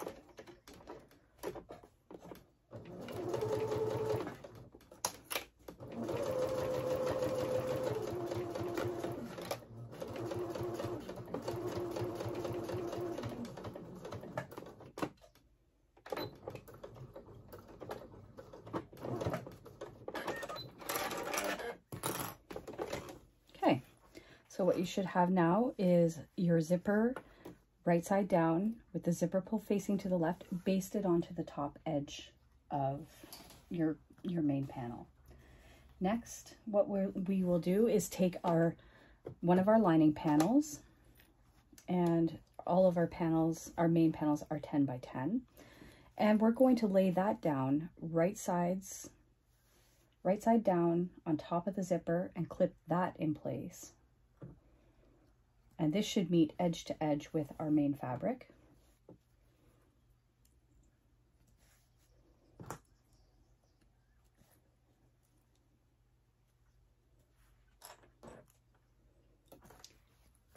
Okay, so what you should have now is your zipper right side down with the zipper pull facing to the left, basted onto the top edge of your main panel. Next, what we will do is take one of our lining panels, and all of our panels, our main panels are 10 by 10, and we're going to lay that down right side down on top of the zipper and clip that in place. And this should meet edge to edge with our main fabric.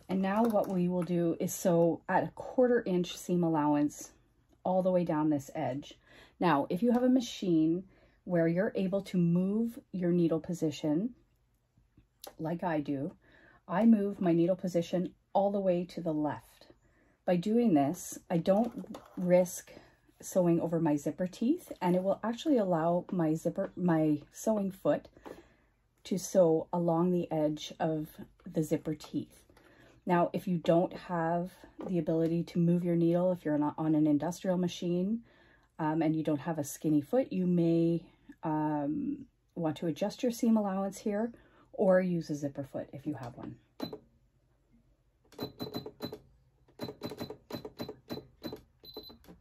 And now what we will do is sew at a 1/4 inch seam allowance all the way down this edge. Now, if you have a machine where you're able to move your needle position, like I do, I move my needle position all the way to the left. By doing this, I don't risk sewing over my zipper teeth, and it will actually allow my sewing foot to sew along the edge of the zipper teeth. Now, if you don't have the ability to move your needle, if you're not on an industrial machine and you don't have a skinny foot, you may want to adjust your seam allowance here, or use a zipper foot if you have one.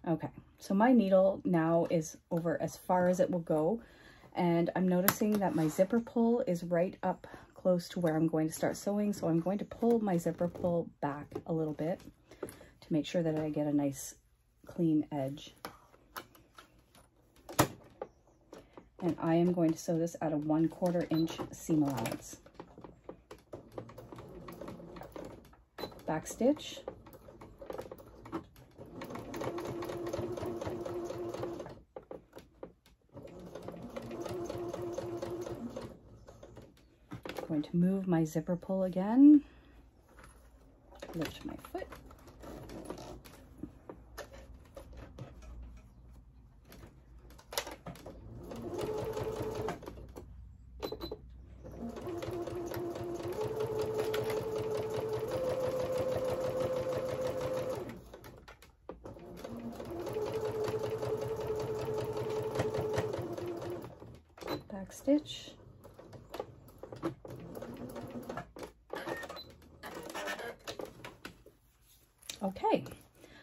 Okay, so my needle now is over as far as it will go, and I'm noticing that my zipper pull is right up close to where I'm going to start sewing, so I'm going to pull my zipper pull back a little bit to make sure that I get a nice clean edge. And I am going to sew this at a 1/4 inch seam allowance. Back stitch. I'm going to move my zipper pull again, lift my foot. Back stitch. Okay,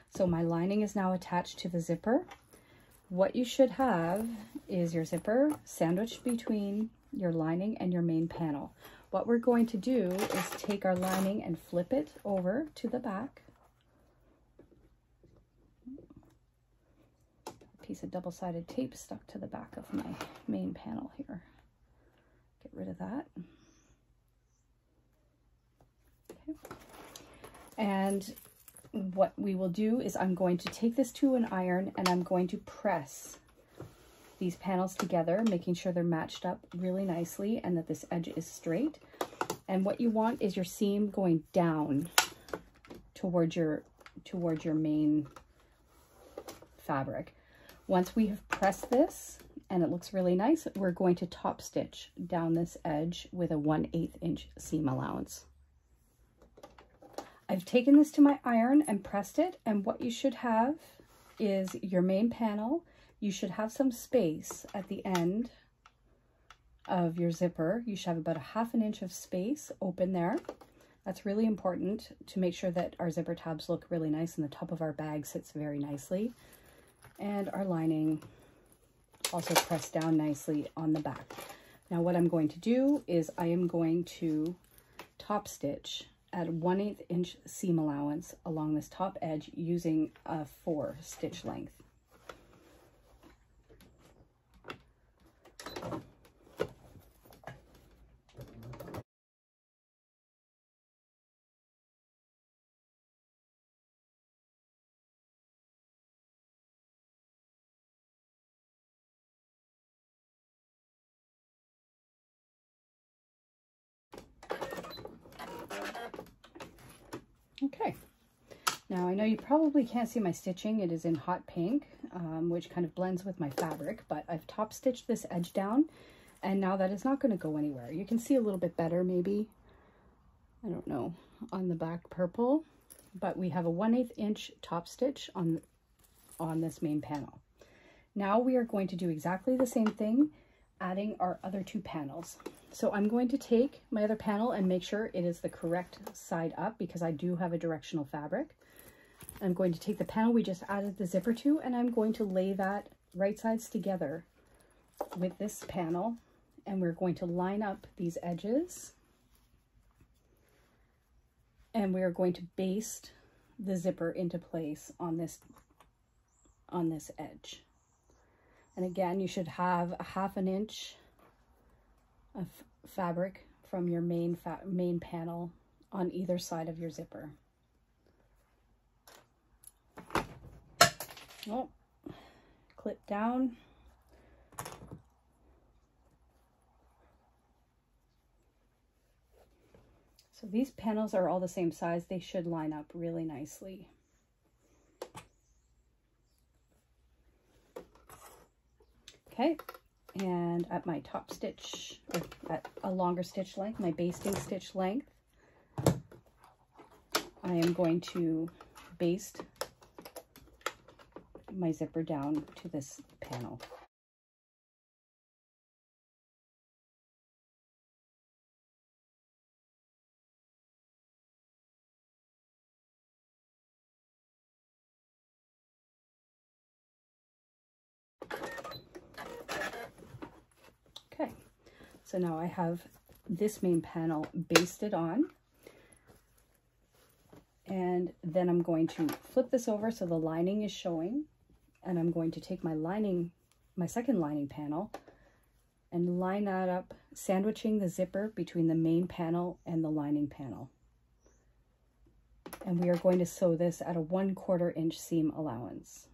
so my lining is now attached to the zipper. What you should have is your zipper sandwiched between your lining and your main panel. What we're going to do is take our lining and flip it over to the back. A piece of double-sided tape stuck to the back of my main panel here. Get rid of that. Okay. And what we will do is I'm going to take this to an iron and I'm going to press these panels together, making sure they're matched up really nicely and that this edge is straight. And what you want is your seam going down towards your main fabric. Once we have pressed this and it looks really nice, we're going to top stitch down this edge with a 1/8 inch seam allowance. I've taken this to my iron and pressed it, and what you should have is your main panel. You should have some space at the end of your zipper. You should have about a 1/2 inch of space open there. That's really important to make sure that our zipper tabs look really nice and the top of our bag sits very nicely. And our lining also pressed down nicely on the back. Now what I'm going to do is I am going to top stitch at 1/8 inch seam allowance along this top edge using a 4 stitch length. Okay, now I know you probably can't see my stitching. It is in hot pink, which kind of blends with my fabric, but I've top stitched this edge down, and now that is not going to go anywhere. You can see a little bit better maybe, I don't know, on the back purple, but we have a 1/8 inch top stitch on this main panel. Now we are going to do exactly the same thing, adding our other two panels. So I'm going to take my other panel and make sure it is the correct side up, because I do have a directional fabric. I'm going to take the panel we just added the zipper to, and I'm going to lay that right sides together with this panel, and we're going to line up these edges, and we are going to baste the zipper into place on this edge. And again, you should have a 1/2 inch of fabric from your main panel on either side of your zipper. Oh, clip down. So these panels are all the same size. They should line up really nicely. Okay, and at my top stitch, or at a longer stitch length, my basting stitch length, I am going to baste my zipper down to this panel. Okay, so now I have this main panel basted on, and then I'm going to flip this over so the lining is showing, and I'm going to take my second lining panel and line that up, sandwiching the zipper between the main panel and the lining panel. And we are going to sew this at a 1/4 inch seam allowance.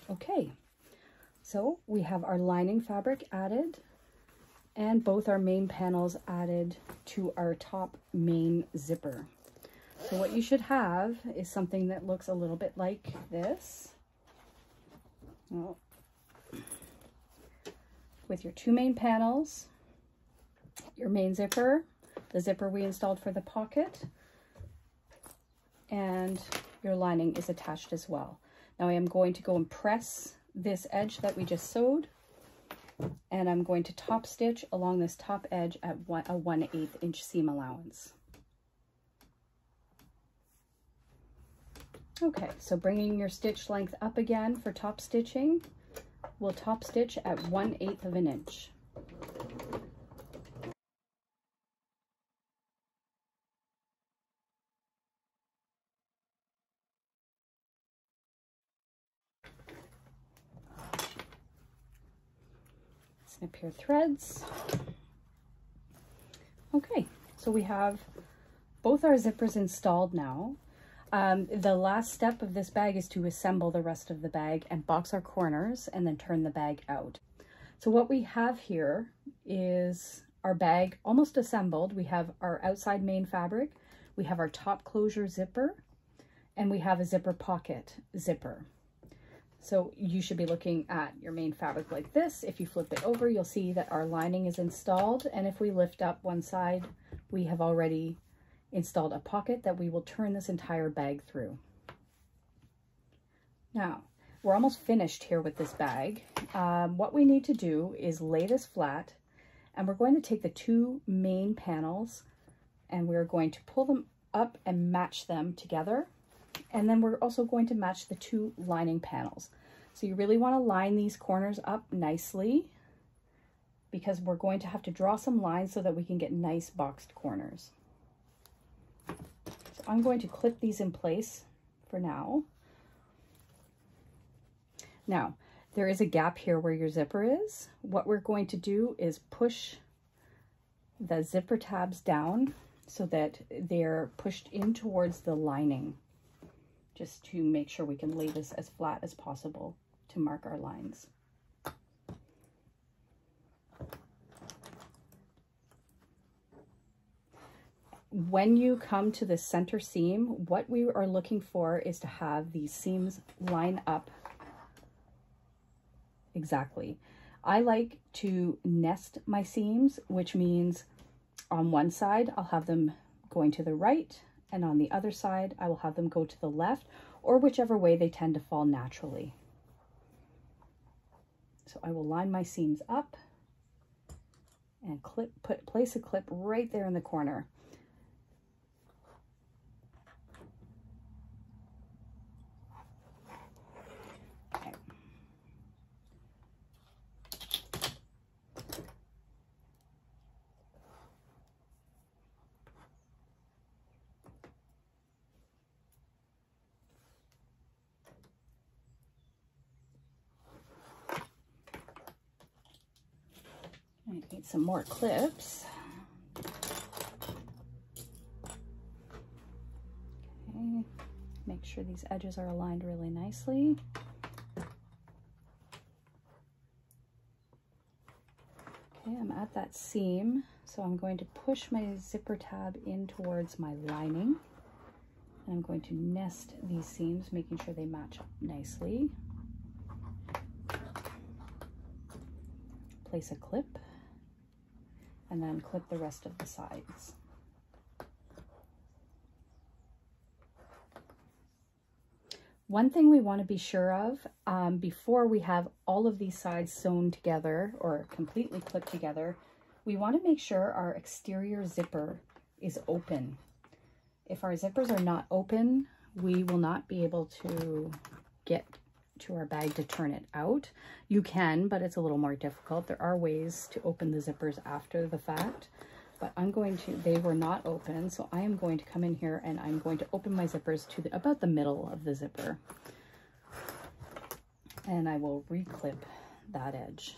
Okay, so we have our lining fabric added and both our main panels added to our top main zipper. So what you should have is something that looks a little bit like this. Well, with your two main panels, your main zipper, the zipper we installed for the pocket, and your lining is attached as well. Now I am going to go and press this edge that we just sewed, and I'm going to top stitch along this top edge at a 1/8 inch seam allowance. Okay, so bringing your stitch length up again for top stitching, we'll top stitch at 1/8 of an inch. Snip your threads. Okay, so we have both our zippers installed now. The last step of this bag is to assemble the rest of the bag and box our corners and then turn the bag out. So what we have here is our bag almost assembled. We have our outside main fabric, we have our top closure zipper, and we have a zipper pocket zipper. So you should be looking at your main fabric like this. If you flip it over, you'll see that our lining is installed. And if we lift up one side, we have already installed a pocket that we will turn this entire bag through. Now, we're almost finished here with this bag. What we need to do is lay this flat, and we're going to take the two main panels and we're going to pull them up and match them together And then we're also going to match the two lining panels. So you really want to line these corners up nicely because we're going to have to draw some lines so that we can get nice boxed corners. So I'm going to clip these in place for now. Now, there is a gap here where your zipper is. What we're going to do is push the zipper tabs down so that they're pushed in towards the lining, just to make sure we can lay this as flat as possible to mark our lines. When you come to the center seam, what we are looking for is to have these seams line up exactly. I like to nest my seams, which means on one side I'll have them going to the right, and on the other side I will have them go to the left, or whichever way they tend to fall naturally. So I will line my seams up and place a clip right there in the corner. Okay. I need some more clips. Okay, make sure these edges are aligned really nicely. Okay, I'm at that seam, so I'm going to push my zipper tab in towards my lining. And I'm going to nest these seams, making sure they match up nicely. Place a clip, and then clip the rest of the sides. One thing we want to be sure of before we have all of these sides sewn together or completely clipped together, we want to make sure our exterior zipper is open. If our zippers are not open, we will not be able to get to our bag to turn it out. You can, but it's a little more difficult. There are ways to open the zippers after the fact, but they were not open, so I am going to come in here and I'm going to open my zippers to about the middle of the zipper. And I will reclip that edge.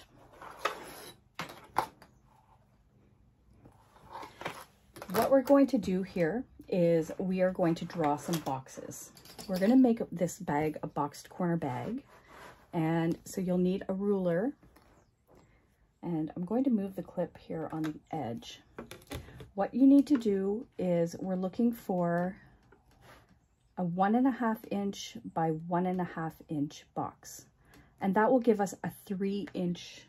What we're going to do here is we are going to draw some boxes. We're going to make this bag a boxed corner bag, and so you'll need a ruler, and I'm going to move the clip here on the edge. What you need to do is we're looking for a 1.5 inch by 1.5 inch box, and that will give us a 3 inch,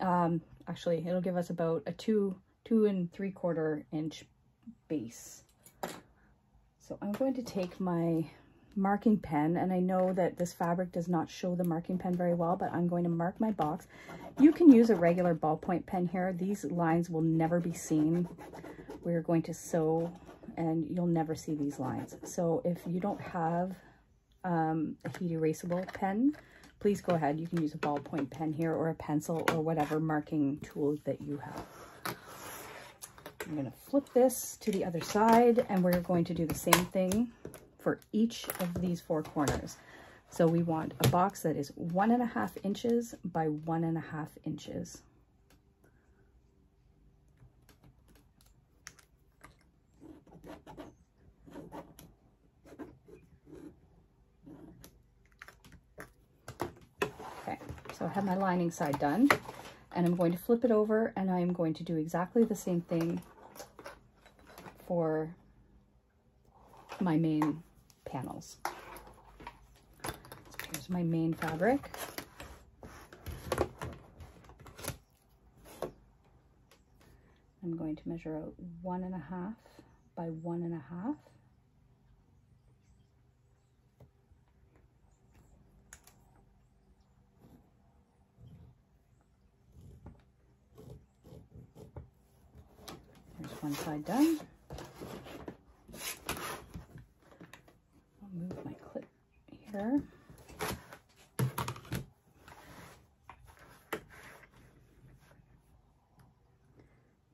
actually it'll give us about a 2 3/4 inch base. So I'm going to take my marking pen, and I know that this fabric does not show the marking pen very well, but I'm going to mark my box. You can use a regular ballpoint pen here. These lines will never be seen. We're going to sew and you'll never see these lines. So if you don't have a heat erasable pen, please go ahead. You can use a ballpoint pen here or a pencil or whatever marking tool that you have. I'm going to flip this to the other side, and we're going to do the same thing for each of these 4 corners. So we want a box that is 1.5 inches by 1.5 inches. Okay, so I have my lining side done, and I'm going to flip it over, and I'm going to do exactly the same thing for my main panels. So here's my main fabric. I'm going to measure out 1.5 by 1.5. There's one side done. here.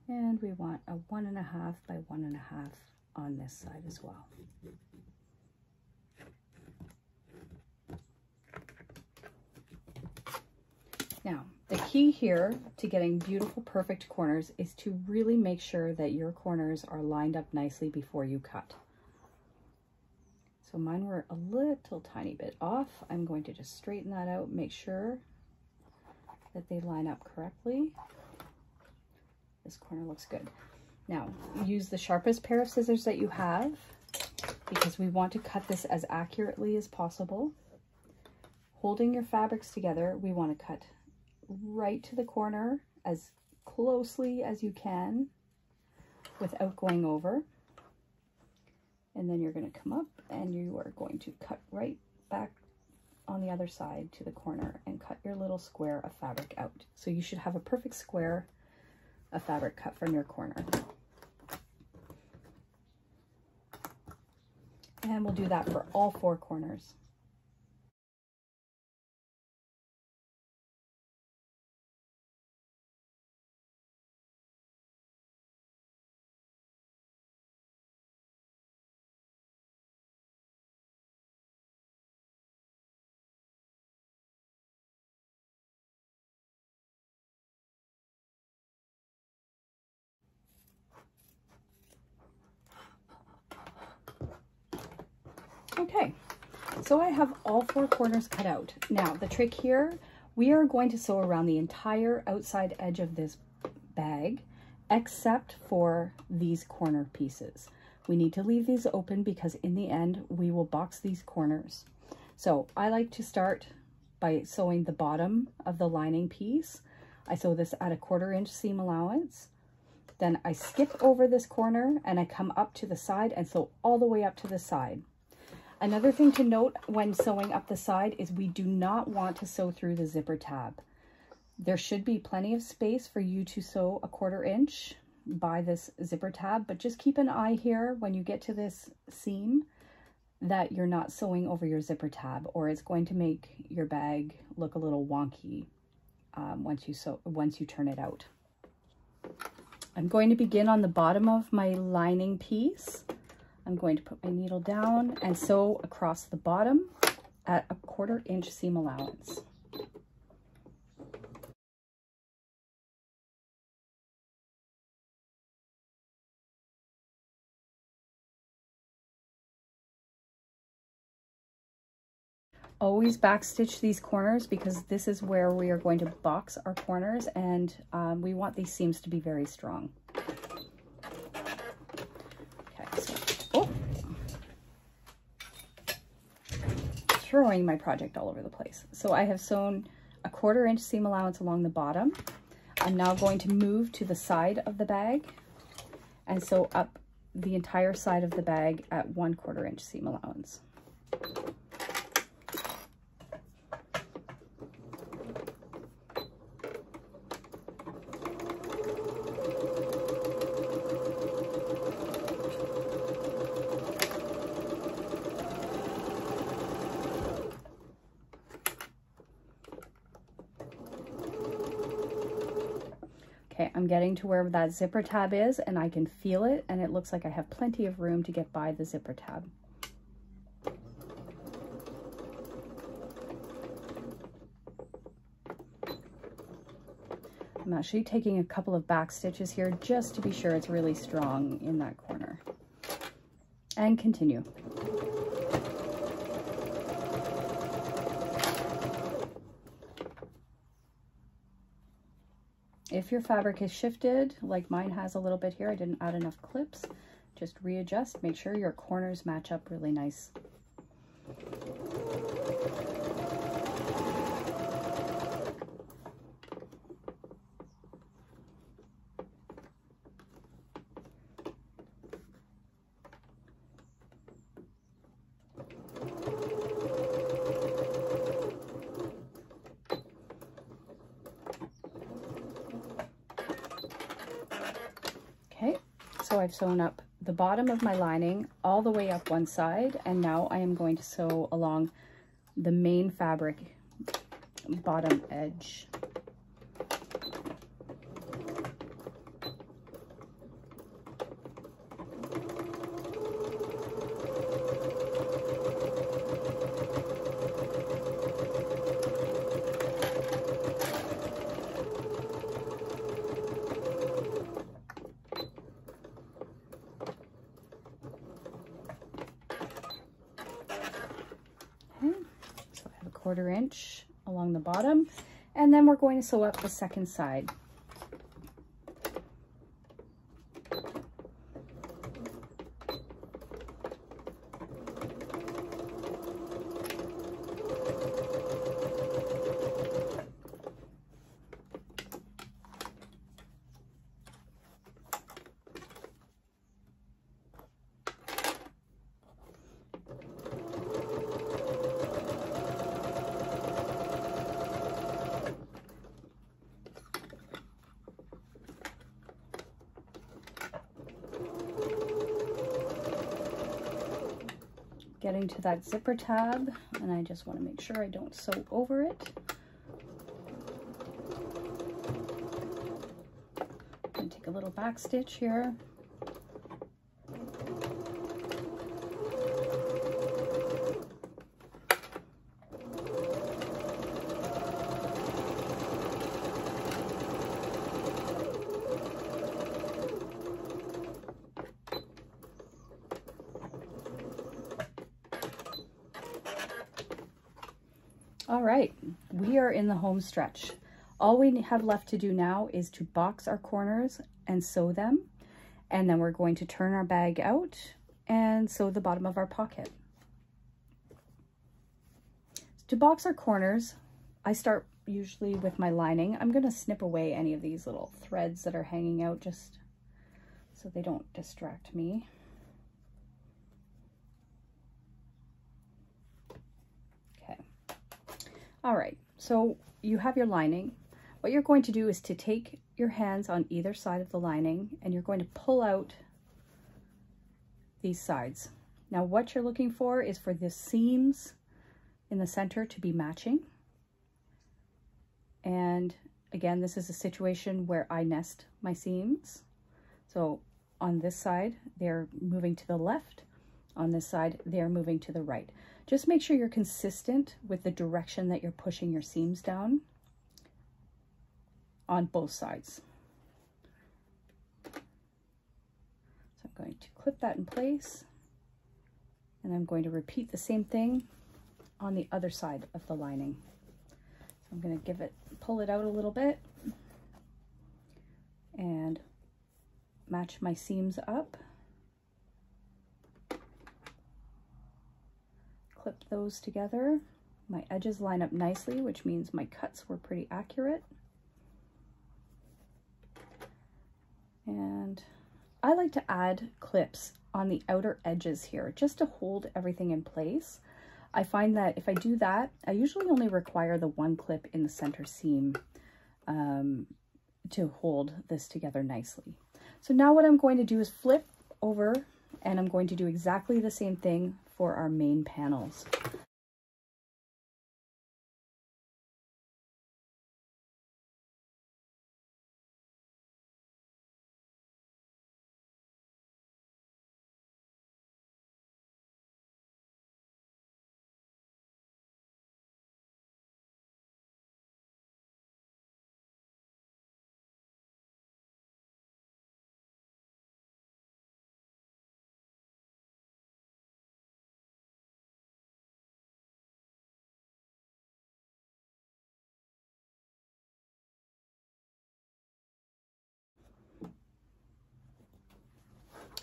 And we want a 1.5 by 1.5 on this side as well. Now, the key here to getting beautiful, perfect corners is to really make sure that your corners are lined up nicely before you cut. So mine were a little tiny bit off. I'm going to just straighten that out, make sure that they line up correctly. This corner looks good. Now, use the sharpest pair of scissors that you have because we want to cut this as accurately as possible. Holding your fabrics together, we want to cut right to the corner as closely as you can without going over. And then you're going to come up and you are going to cut right back on the other side to the corner and cut your little square of fabric out. So you should have a perfect square of fabric cut from your corner. And we'll do that for all 4 corners. Okay, so I have all 4 corners cut out. Now the trick here, we are going to sew around the entire outside edge of this bag, except for these corner pieces. We need to leave these open because in the end, we will box these corners. So I like to start by sewing the bottom of the lining piece. I sew this at a 1/4 inch seam allowance. Then I skip over this corner and I come up to the side and sew all the way up to the side. Another thing to note when sewing up the side is we do not want to sew through the zipper tab. There should be plenty of space for you to sew a 1/4 inch by this zipper tab, but just keep an eye here when you get to this seam that you're not sewing over your zipper tab, or it's going to make your bag look a little wonky once you turn it out. I'm going to begin on the bottom of my lining piece. I'm going to put my needle down and sew across the bottom at a 1/4 inch seam allowance. Always backstitch these corners because this is where we are going to box our corners, and we want these seams to be very strong. Throwing my project all over the place. So I have sewn a 1/4 inch seam allowance along the bottom. I'm now going to move to the side of the bag and sew up the entire side of the bag at 1/4 inch seam allowance. Okay, I'm getting to where that zipper tab is and I can feel it, and it looks like I have plenty of room to get by the zipper tab. I'm actually taking a couple of back stitches here just to be sure it's really strong in that corner. And continue. If your fabric is shifted, like mine has a little bit here, I didn't add enough clips, just readjust, make sure your corners match up really nice. Okay, so I've sewn up the bottom of my lining all the way up one side, and now I am going to sew along the main fabric bottom edge. So I have a 1/4 inch along the bottom, and then we're going to sew up the second side. Getting to that zipper tab, and I just want to make sure I don't sew over it. I'm going to take a little back stitch here. All right, we are in the home stretch. All we have left to do now is to box our corners and sew them. And then we're going to turn our bag out and sew the bottom of our pocket. To box our corners, I start usually with my lining. I'm going to snip away any of these little threads that are hanging out just so they don't distract me. All right, so you have your lining. What you're going to do is to take your hands on either side of the lining and you're going to pull out these sides. Now what you're looking for is for the seams in the center to be matching. And again, this is a situation where I nest my seams. So on this side, they're moving to the left. On this side, they're moving to the right. Just make sure you're consistent with the direction that you're pushing your seams down on both sides. So I'm going to clip that in place, and I'm going to repeat the same thing on the other side of the lining. So I'm going to pull it out a little bit and match my seams up. Clip those together. My edges line up nicely, which means my cuts were pretty accurate. And I like to add clips on the outer edges here just to hold everything in place. I find that if I do that, I usually only require the one clip in the center seam to hold this together nicely. So now what I'm going to do is flip over, and I'm going to do exactly the same thing for our main panels.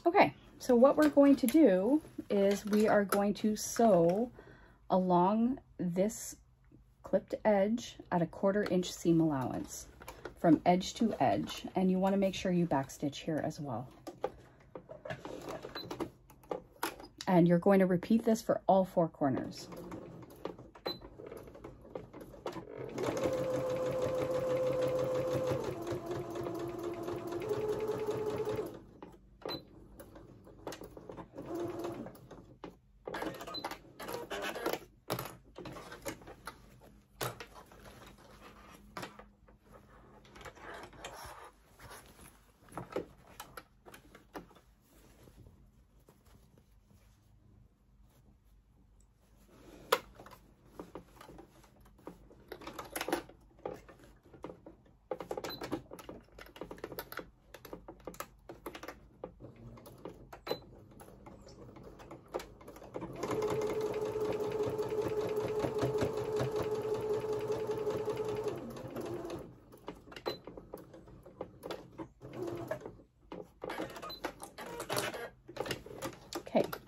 Okay, so what we're going to do is we are going to sew along this clipped edge at a 1/4 inch seam allowance from edge to edge, and you want to make sure you backstitch here as well. And you're going to repeat this for all 4 corners.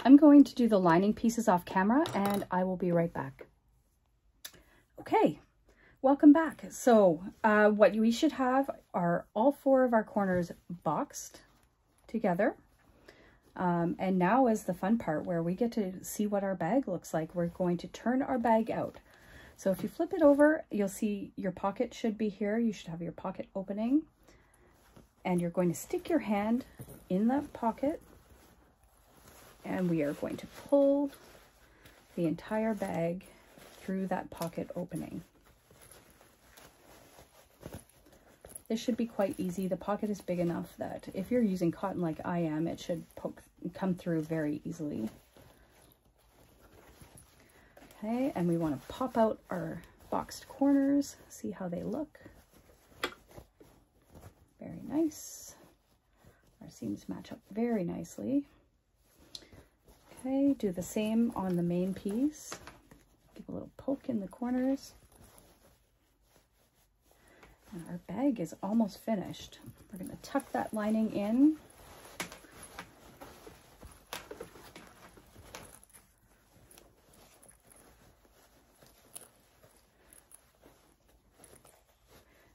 I'm going to do the lining pieces off camera and I will be right back. Okay, welcome back. So what we should have are all 4 of our corners boxed together. And now is the fun part where we get to see what our bag looks like. We're going to turn our bag out. So if you flip it over, you'll see your pocket should be here. You should have your pocket opening. And you're going to stick your hand in that pocket. And we are going to pull the entire bag through that pocket opening. This should be quite easy. The pocket is big enough that if you're using cotton like I am, it should come through very easily. Okay, and we want to pop out our boxed corners, see how they look. Very nice. Our seams match up very nicely. Okay, do the same on the main piece. Give a little poke in the corners. And our bag is almost finished. We're going to tuck that lining in.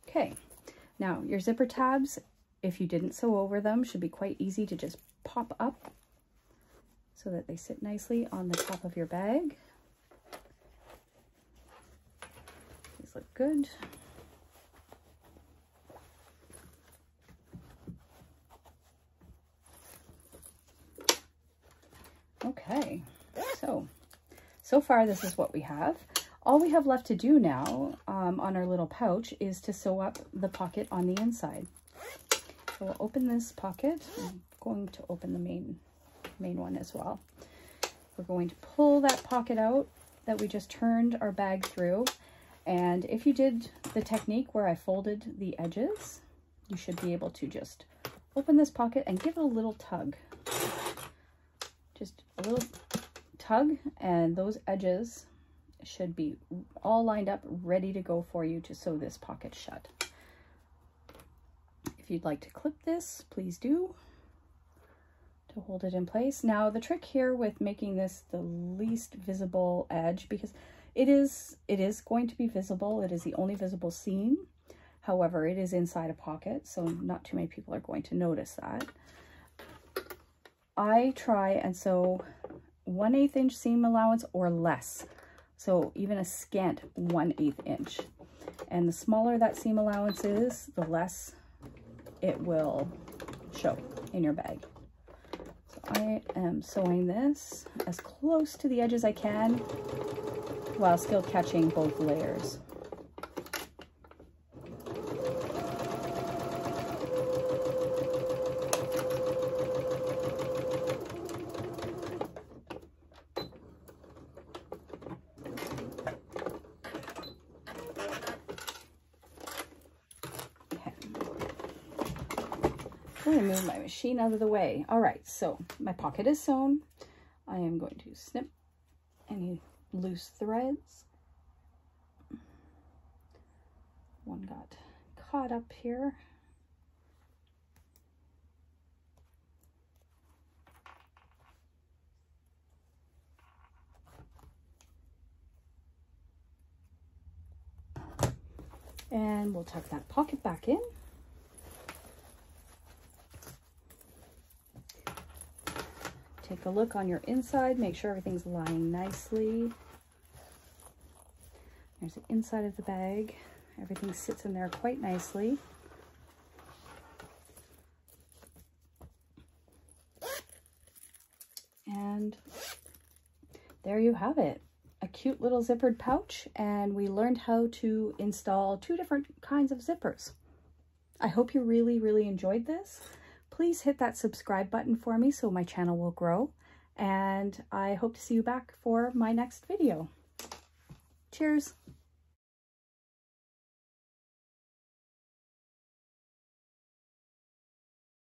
Okay, now your zipper tabs, if you didn't sew over them, should be quite easy to just pop up so that they sit nicely on the top of your bag. These look good. Okay, so far this is what we have. All we have left to do now on our little pouch is to sew up the pocket on the inside. So we'll open this pocket. I'm going to open the main one as well. We're going to pull that pocket out that we just turned our bag through. And if you did the technique where I folded the edges, you should be able to just open this pocket and give it a little tug. Just a little tug, and those edges should be all lined up, ready to go for you to sew this pocket shut. If you'd like to clip this, please do, to hold it in place. Now the trick here with making this the least visible edge, because it is going to be visible, it is the only visible seam. However, it is inside a pocket, so not too many people are going to notice that. I try and sew 1/8 inch seam allowance or less. So even a scant 1/8 inch. And the smaller that seam allowance is, the less it will show in your bag. So I am sewing this as close to the edge as I can while still catching both layers. I'm going to move my machine out of the way. All right, so my pocket is sewn. I am going to snip any loose threads. One got caught up here. And we'll tuck that pocket back in. Take a look on your inside, make sure everything's lying nicely. There's the inside of the bag. Everything sits in there quite nicely. And there you have it. A cute little zippered pouch, and we learned how to install 2 different kinds of zippers. I hope you really enjoyed this. Please hit that subscribe button for me so my channel will grow, and I hope to see you back for my next video. Cheers!